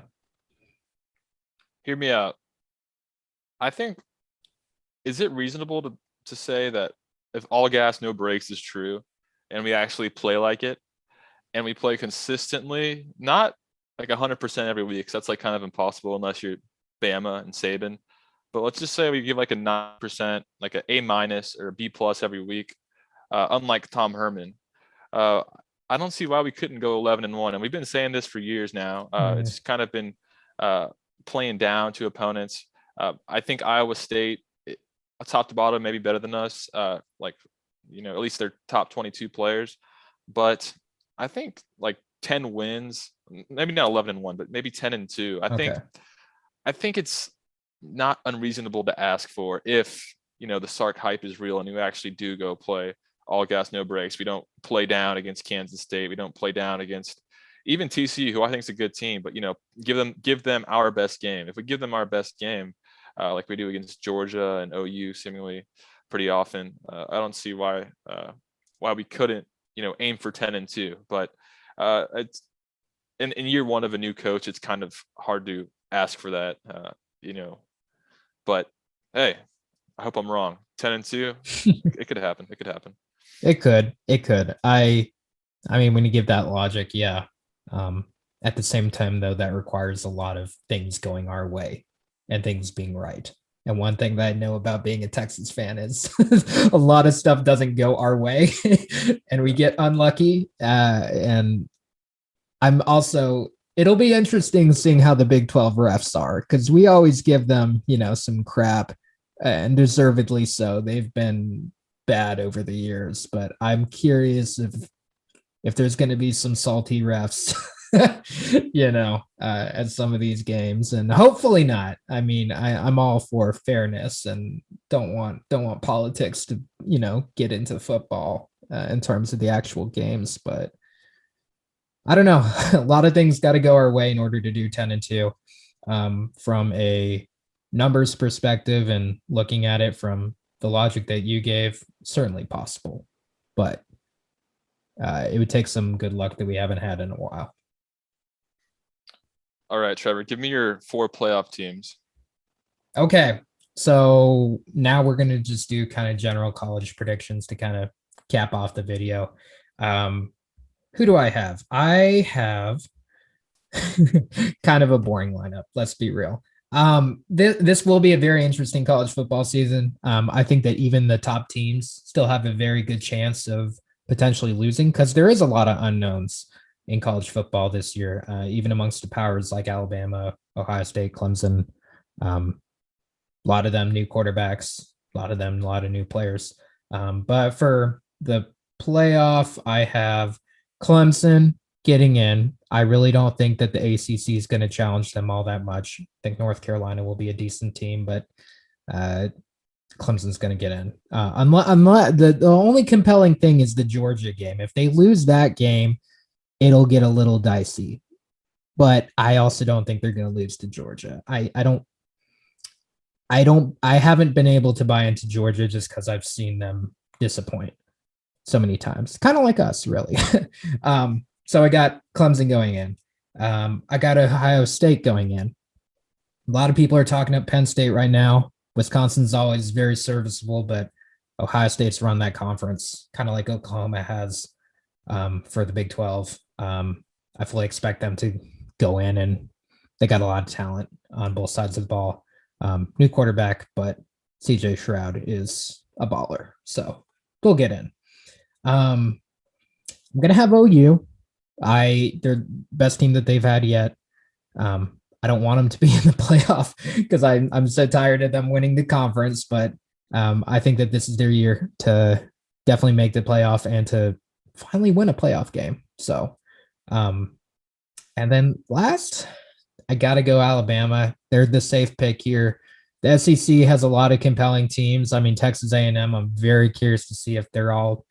Hear me out. I think, is it reasonable to say that if all gas, no brakes is true, and we actually play like it, and we play consistently, not like 100% every week, because that's like kind of impossible unless you're Bama and Saban. But let's just say we give like a 9%, like an A- or a B+ every week, unlike Tom Herman. I don't see why we couldn't go 11-1, and we've been saying this for years now. It's kind of been playing down to opponents. I think Iowa State, top to bottom, maybe better than us. Like, at least they're top 22 players. But I think like 10 wins, maybe not 11-1, but maybe 10-2. I think it's not unreasonable to ask for if the Sark hype is real and you actually do go play all gas, no brakes. We don't play down against Kansas State. We don't play down against even TCU, who I think is a good team. But give them our best game. If we give them our best game, like we do against Georgia and OU, seemingly pretty often, I don't see why we couldn't aim for 10-2. But it's in year one of a new coach, it's kind of hard to ask for that. But hey, I hope I'm wrong. 10-2, it could happen. It could happen. It could. I mean, when you give that logic, yeah. At the same time, though, that requires a lot of things going our way and things being right. And one thing that I know about being a Texas fan is a lot of stuff doesn't go our way and we get unlucky. And it'll be interesting seeing how the Big 12 refs are, because we always give them, some crap, and deservedly so. They've been bad over the years, but I'm curious if there's going to be some salty refs, at some of these games, and hopefully not. I mean, I'm all for fairness and don't want politics to, get into football in terms of the actual games, but I don't know. A lot of things got to go our way in order to do 10-2. From a numbers perspective and looking at it from the logic that you gave, certainly possible, but it would take some good luck that we haven't had in a while. All right, Trevor, give me your 4 playoff teams. Okay, so now we're going to just do kind of general college predictions to kind of cap off the video. Who do I have? I have kind of a boring lineup. Let's be real. This will be a very interesting college football season. I think that even the top teams still have a very good chance of potentially losing, because there is a lot of unknowns in college football this year, even amongst the powers like Alabama, Ohio State, Clemson. A lot of them new quarterbacks, a lot of new players. But for the playoff, I have Clemson getting in. I really don't think that the ACC is going to challenge them all that much. I think North Carolina will be a decent team, but Clemson's going to get in. Unless the only compelling thing is the Georgia game. If they lose that game, it'll get a little dicey. But I also don't think they're going to lose to Georgia. I haven't been able to buy into Georgia just because I've seen them disappoint so many times. Kind of like us, really. So I got Clemson going in. I got Ohio State going in. A lot of people are talking up Penn State right now. Wisconsin's always very serviceable, but Ohio State's run that conference, kind of like Oklahoma has for the Big 12. I fully expect them to go in, and they got a lot of talent on both sides of the ball. New quarterback, but CJ Stroud is a baller, so they'll get in. I'm gonna have OU. They're best team that they've had yet. I don't want them to be in the playoff because I'm so tired of them winning the conference, but I think that this is their year to definitely make the playoff and to finally win a playoff game. So, and then last, I got to go Alabama. They're the safe pick here. The SEC has a lot of compelling teams. I mean, Texas A&M, I'm very curious to see if they're all,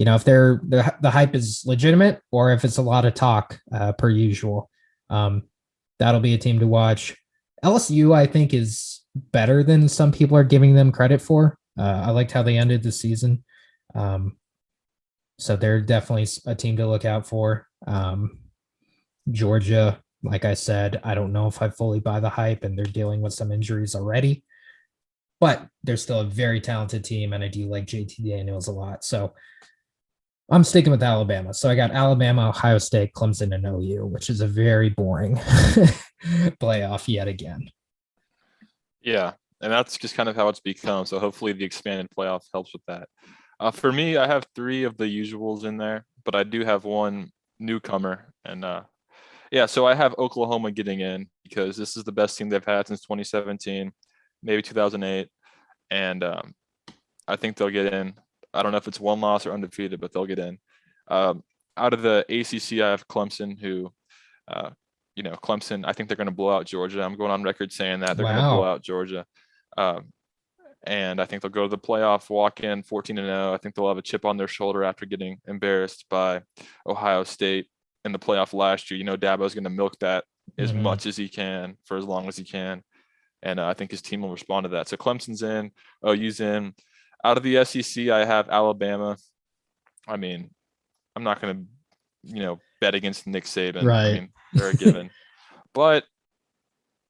if the hype is legitimate or if it's a lot of talk per usual. That'll be a team to watch. LSU, I think, is better than some people are giving them credit for. I liked how they ended the season. So they're definitely a team to look out for. Georgia, like I said, I don't know if I fully buy the hype, and they're dealing with some injuries already, but they're still a very talented team, and I do like JT Daniels a lot. So I'm sticking with Alabama. So I got Alabama, Ohio State, Clemson, and OU, which is a very boring playoff yet again. Yeah, and that's just kind of how it's become. So hopefully the expanded playoff helps with that. For me, I have 3 of the usuals in there, but I do have one newcomer. And so I have Oklahoma getting in because this is the best team they've had since 2017, maybe 2008. And I think they'll get in. I don't know if it's 1 loss or undefeated, but they'll get in. Out of the ACC, I have Clemson, who, Clemson, I think they're going to blow out Georgia. I'm going on record saying that they're going to blow out Georgia. And I think they'll go to the playoff, walk in 14-0. I think they'll have a chip on their shoulder after getting embarrassed by Ohio State in the playoff last year. Dabo's going to milk that as much as he can for as long as he can. And I think his team will respond to that. So Clemson's in, OU's in. Out of the SEC, I have Alabama. I mean, I'm not going to, bet against Nick Saban. Right. I mean, they're a given. But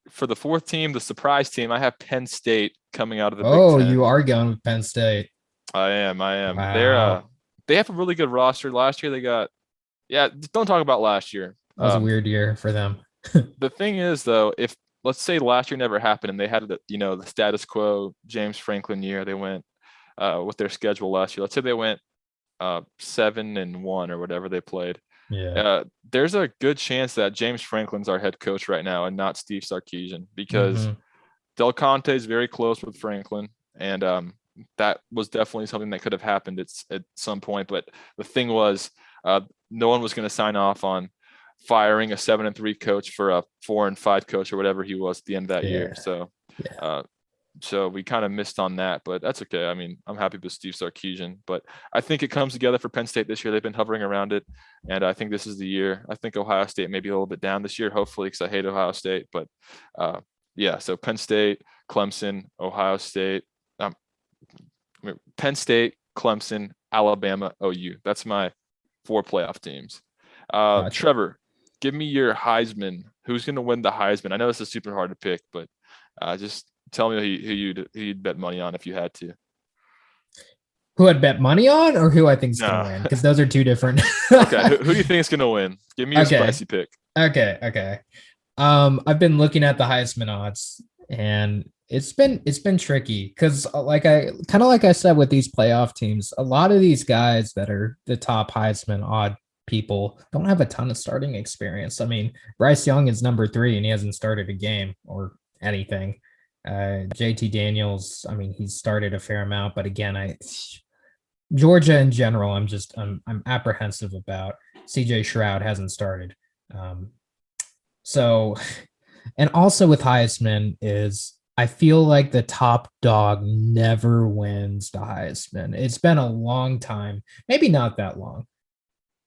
for the 4th team, the surprise team, I have Penn State coming out of the Big Ten. You are going with Penn State. I am. Wow. They have a really good roster. Last year they got, don't talk about last year. That was a weird year for them. The thing is, though, if let's say last year never happened and they had the status quo James Franklin year, they went with their schedule last year. Let's say they went 7-1 or whatever they played. Yeah. There's a good chance that James Franklin's our head coach right now and not Steve Sarkisian, because Del Conte is very close with Franklin, and that was definitely something that could have happened at some point. But the thing was, no one was going to sign off on firing a 7-3 coach for a 4-5 coach or whatever he was at the end of that year. So, so we kind of missed on that, but that's okay. I mean, I'm happy with Steve Sarkisian, but I think it comes together for Penn State this year. They've been hovering around it, and I think this is the year. I think Ohio State may be a little bit down this year, hopefully, because I hate Ohio State. But so Penn State, Clemson, Ohio State, Penn State, Clemson, Alabama, OU. That's my 4 playoff teams. Gotcha. Trevor, give me your Heisman. Who's going to win the Heisman? I know this is super hard to pick, but just tell me who you'd bet money on if you had to. Who I'd bet money on, or who I think is going to win? Because those are 2 different. Okay, who do you think is going to win? Give me your spicy pick. Okay. I've been looking at the Heisman odds, and it's been tricky because, like I said with these playoff teams, a lot of these guys that are the top Heisman odd people don't have a ton of starting experience. I mean, Bryce Young is number 3, and he hasn't started a game or anything. JT Daniels, I mean, he's started a fair amount, but again, Georgia in general, I'm apprehensive about. CJ Stroud hasn't started. So, and also with Heisman is, I feel like the top dog never wins the Heisman. It's been a long time, maybe not that long.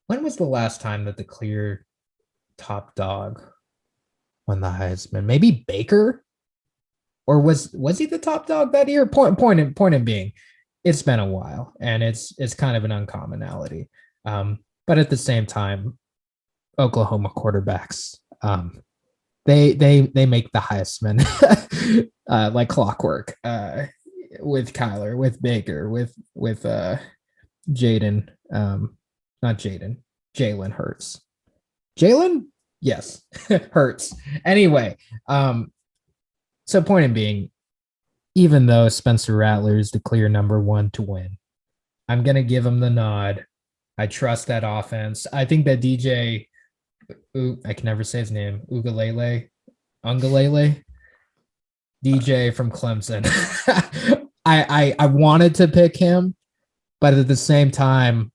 When was the last time that the clear top dog won the Heisman? Maybe Baker? Or was he the top dog that year? Point being, it's been a while, and it's kind of an uncommonality. But at the same time, Oklahoma quarterbacks, they make the Heisman like clockwork. With Kyler, with Baker, with Jalen Hurts. Jalen? Yes, Hurts. Anyway, so point being, even though Spencer Rattler is the clear number 1 to win, I'm going to give him the nod. I trust that offense. I think that DJ, I can never say his name, Ungalele, DJ from Clemson. I wanted to pick him, but at the same time,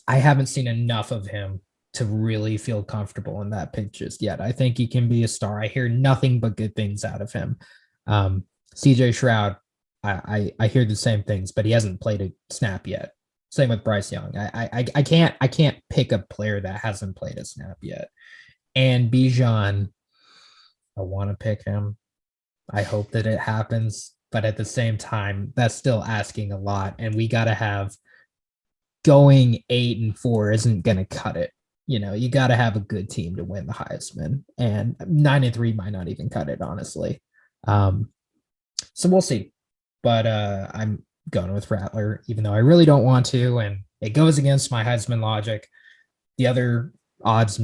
I haven't seen enough of him to really feel comfortable in that pick just yet. I think he can be a star. I hear nothing but good things out of him. CJ Stroud, I hear the same things, but he hasn't played a snap yet. Same with Bryce Young. I can't pick a player that hasn't played a snap yet. And Bijan, I want to pick him. I hope that it happens, but at the same time, that's still asking a lot. And we got to have going 8-4 isn't going to cut it. You got to have a good team to win the Heisman, and 9-3 might not even cut it, honestly. So we'll see. But I'm going with Rattler, even though I really don't want to, and it goes against my Heisman logic. The other odds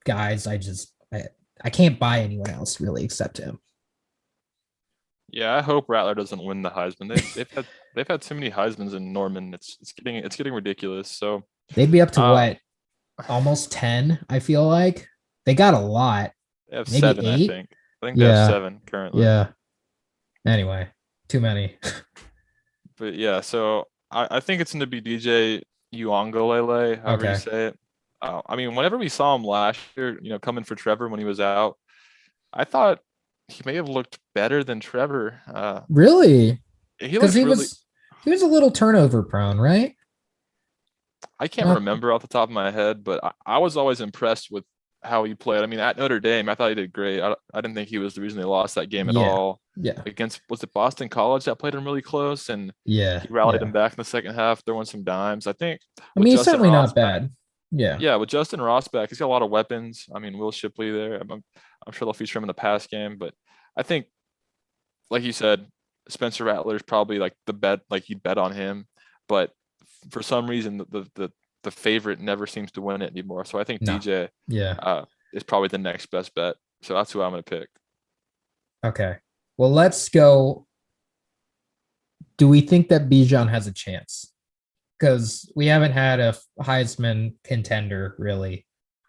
guys, I can't buy anyone else really except him. Yeah, I hope Rattler doesn't win the Heisman. They've had too many Heismans in Norman. It's getting ridiculous. So they'd be up to what, almost 10. I feel like they got a lot. They have maybe 7, 8? I think. They have 7 currently. Yeah. Anyway, too many. But yeah, so I think it's going to be DJ Uongalele, however you say it. I mean, whenever we saw him last year, coming for Trevor when he was out, I thought he may have looked better than Trevor. Really? Because he was a little turnover prone, right? I can't remember off the top of my head, but I was always impressed with how he played. I mean, at Notre Dame, I thought he did great. I didn't think he was the reason they lost that game at all. Yeah. Against, was it Boston College that played him really close? And he rallied him back in the second half, throwing some dimes. I think. I mean, he's certainly not bad. Yeah. Yeah, with Justin Ross back, he's got a lot of weapons. I mean, Will Shipley there. I'm sure they'll feature him in the pass game, but I think, like you said, Spencer Rattler is probably like the bet, like you'd bet on him, but for some reason the favorite never seems to win it anymore. So I think DJ is probably the next best bet. So that's who I'm going to pick. Okay. Well, let's go. Do we think that Bijan has a chance? Because we haven't had a Heisman contender really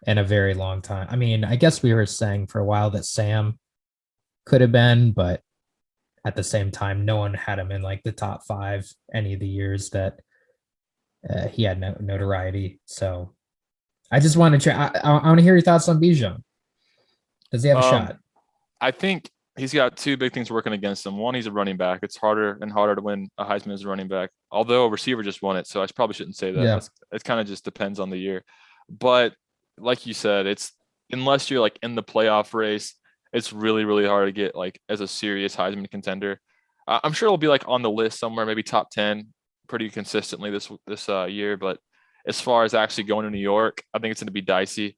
in a very long time. I mean, I guess we were saying for a while that Sam could have been, but at the same time, no one had him in like the top 5 any of the years that he had no notoriety. So I just want to try. I want to hear your thoughts on Bijan. Does he have a shot? I think he's got 2 big things working against him. One, he's a running back. It's harder and harder to win a Heisman as a running back, although a receiver just won it. So I probably shouldn't say that. Yeah. It kind of just depends on the year. But like you said, it's unless you're like in the playoff race, it's really, really hard to get like as a serious Heisman contender. I'm sure it'll be like on the list somewhere, maybe top 10 pretty consistently this year. But as far as actually going to New York, I think it's going to be dicey.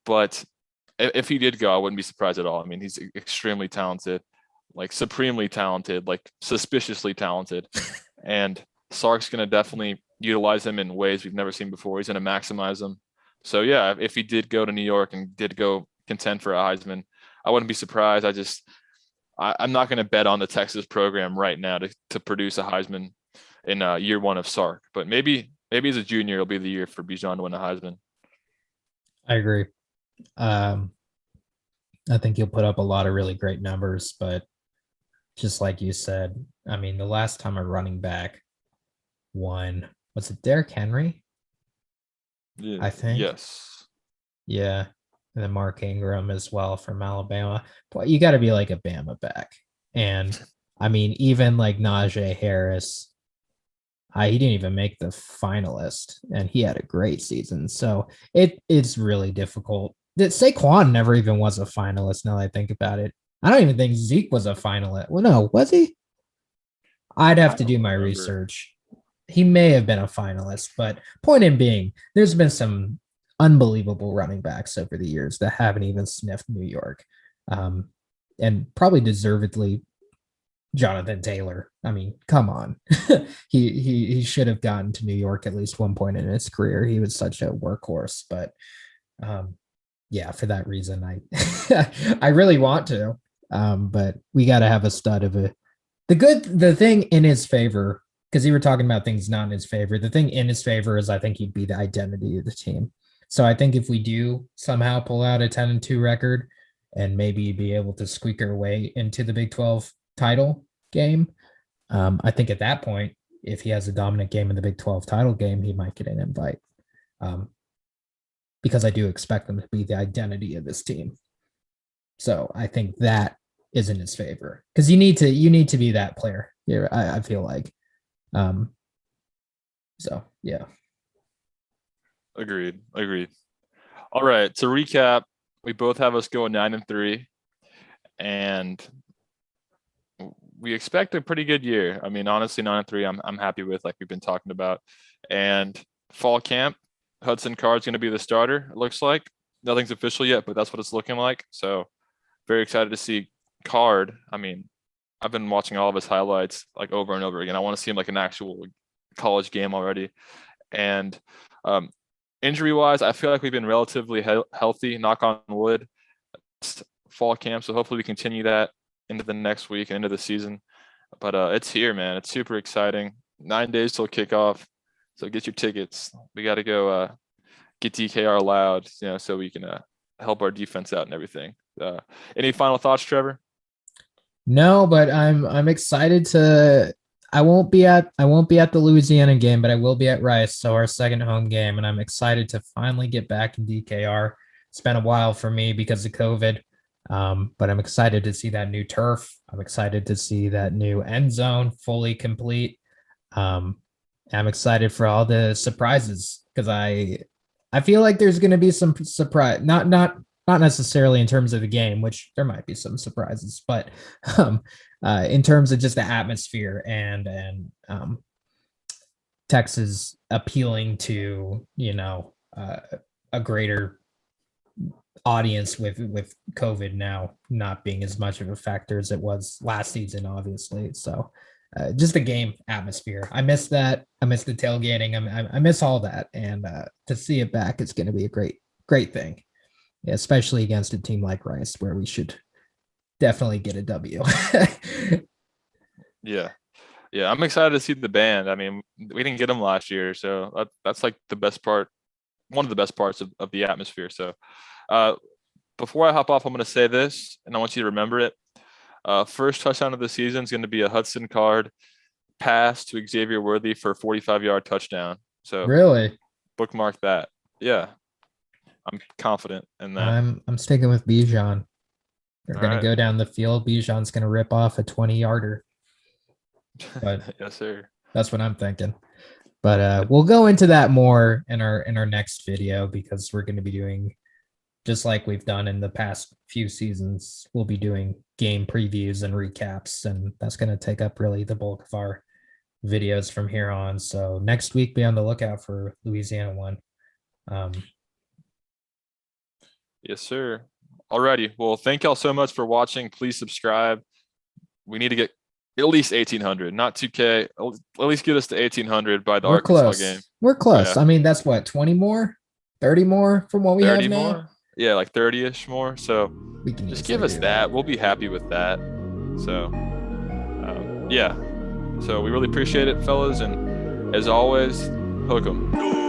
But if he did go, I wouldn't be surprised at all. I mean, he's extremely talented, like supremely talented, like suspiciously talented. And Sark's going to definitely utilize him in ways we've never seen before. He's going to maximize them. So yeah, if he did go to New York and did go contend for a Heisman, I wouldn't be surprised. I'm not going to bet on the Texas program right now to produce a Heisman in year 1 of Sark. But maybe as a junior, it'll be the year for Bijan to win a Heisman. I agree. I think he'll put up a lot of really great numbers, but just like you said, I mean, the last time a running back won, was it Derrick Henry? Yeah, I think. Yes. Yeah. And then Mark Ingram as well from Alabama. But you got to be like a Bama back. And I mean, even like Najee Harris, he didn't even make the finalist, and he had a great season. So it's really difficult. Saquon never even was a finalist. Now that I think about it, I don't even think Zeke was a finalist. Well, no, was he? I'd have to do my research. He may have been a finalist, but point in being, there's been some unbelievable running backs over the years that haven't even sniffed New York, and probably deservedly Jonathan Taylor. I mean, come on. he should have gotten to New York at least one point in his career. He was such a workhorse, but yeah, for that reason, I really want to, but we got to have a stud of the thing in his favor, because you were talking about things not in his favor. The thing in his favor is I think he'd be the identity of the team. So I think if we do somehow pull out a 10-2 record and maybe be able to squeak our way into the Big 12 title game, I think at that point, if he has a dominant game in the Big 12 title game, he might get an invite, because I do expect them to be the identity of this team. So I think that is in his favor, because you need to be that player here. I feel like, so Yeah. Agreed. All right. To recap, we both have us going 9-3, and we expect a pretty good year. I mean, honestly, 9-3, I'm happy with, like we've been talking about. And fall camp, Hudson Card's going to be the starter. It looks like nothing's official yet, but that's what it's looking like. So very excited to see Card. I mean, I've been watching all of his highlights like over and over again. I want to see him like an actual college game already. And injury wise, I feel like we've been relatively healthy, knock on wood, fall camp. So hopefully we continue that into the next week and into the season. But it's here, man. It's super exciting. 9 days till kickoff. So get your tickets. We got to go get DKR loud, so we can help our defense out and everything. Any final thoughts, Trevor? No, but I'm excited to. I won't be at the Louisiana game, but I will be at Rice, so our second home game, and I'm excited to finally get back in DKR. It's been a while for me because of COVID, but I'm excited to see that new turf. I'm excited to see that new end zone fully complete. I'm excited for all the surprises because I feel like there's going to be some surprise, not necessarily in terms of the game, which there might be some surprises, but in terms of just the atmosphere and Texas appealing to a greater audience with COVID now not being as much of a factor as it was last season, obviously. So just the game atmosphere. I miss that. I miss the tailgating. I miss all that, and to see it back is going to be a great thing. Yeah, especially against a team like Rice, where we should definitely get a W. Yeah, I'm excited to see the band. I mean, we didn't get them last year, so that's like the best part, one of the best parts of the atmosphere. So before I hop off, I'm going to say this, and I want you to remember it. First touchdown of the season is going to be a Hudson Card pass to Xavier Worthy for a 45-yard touchdown. So really, bookmark that. Yeah, I'm confident in that. I'm sticking with Bijan. They're All going right. to go down the field. Bijan's going to rip off a 20-yarder. But yes, sir. That's what I'm thinking. But we'll go into that more in our next video, because we're going to be doing, just like we've done in the past few seasons, we'll be doing game previews and recaps, and that's going to take up really the bulk of our videos from here on. So next week, be on the lookout for Louisiana one. Yes, sir. Alrighty. Well, thank y'all so much for watching. Please subscribe. We need to get at least 1,800, not 2K. At least get us to 1,800 by the Arkansas game. We're close. Yeah. I mean, that's what, 20 more, 30 more from what we have now. More? Yeah, like 30-ish more. So we can just give us that. We'll be happy with that. So yeah. So we really appreciate it, fellas. And as always, hook 'em.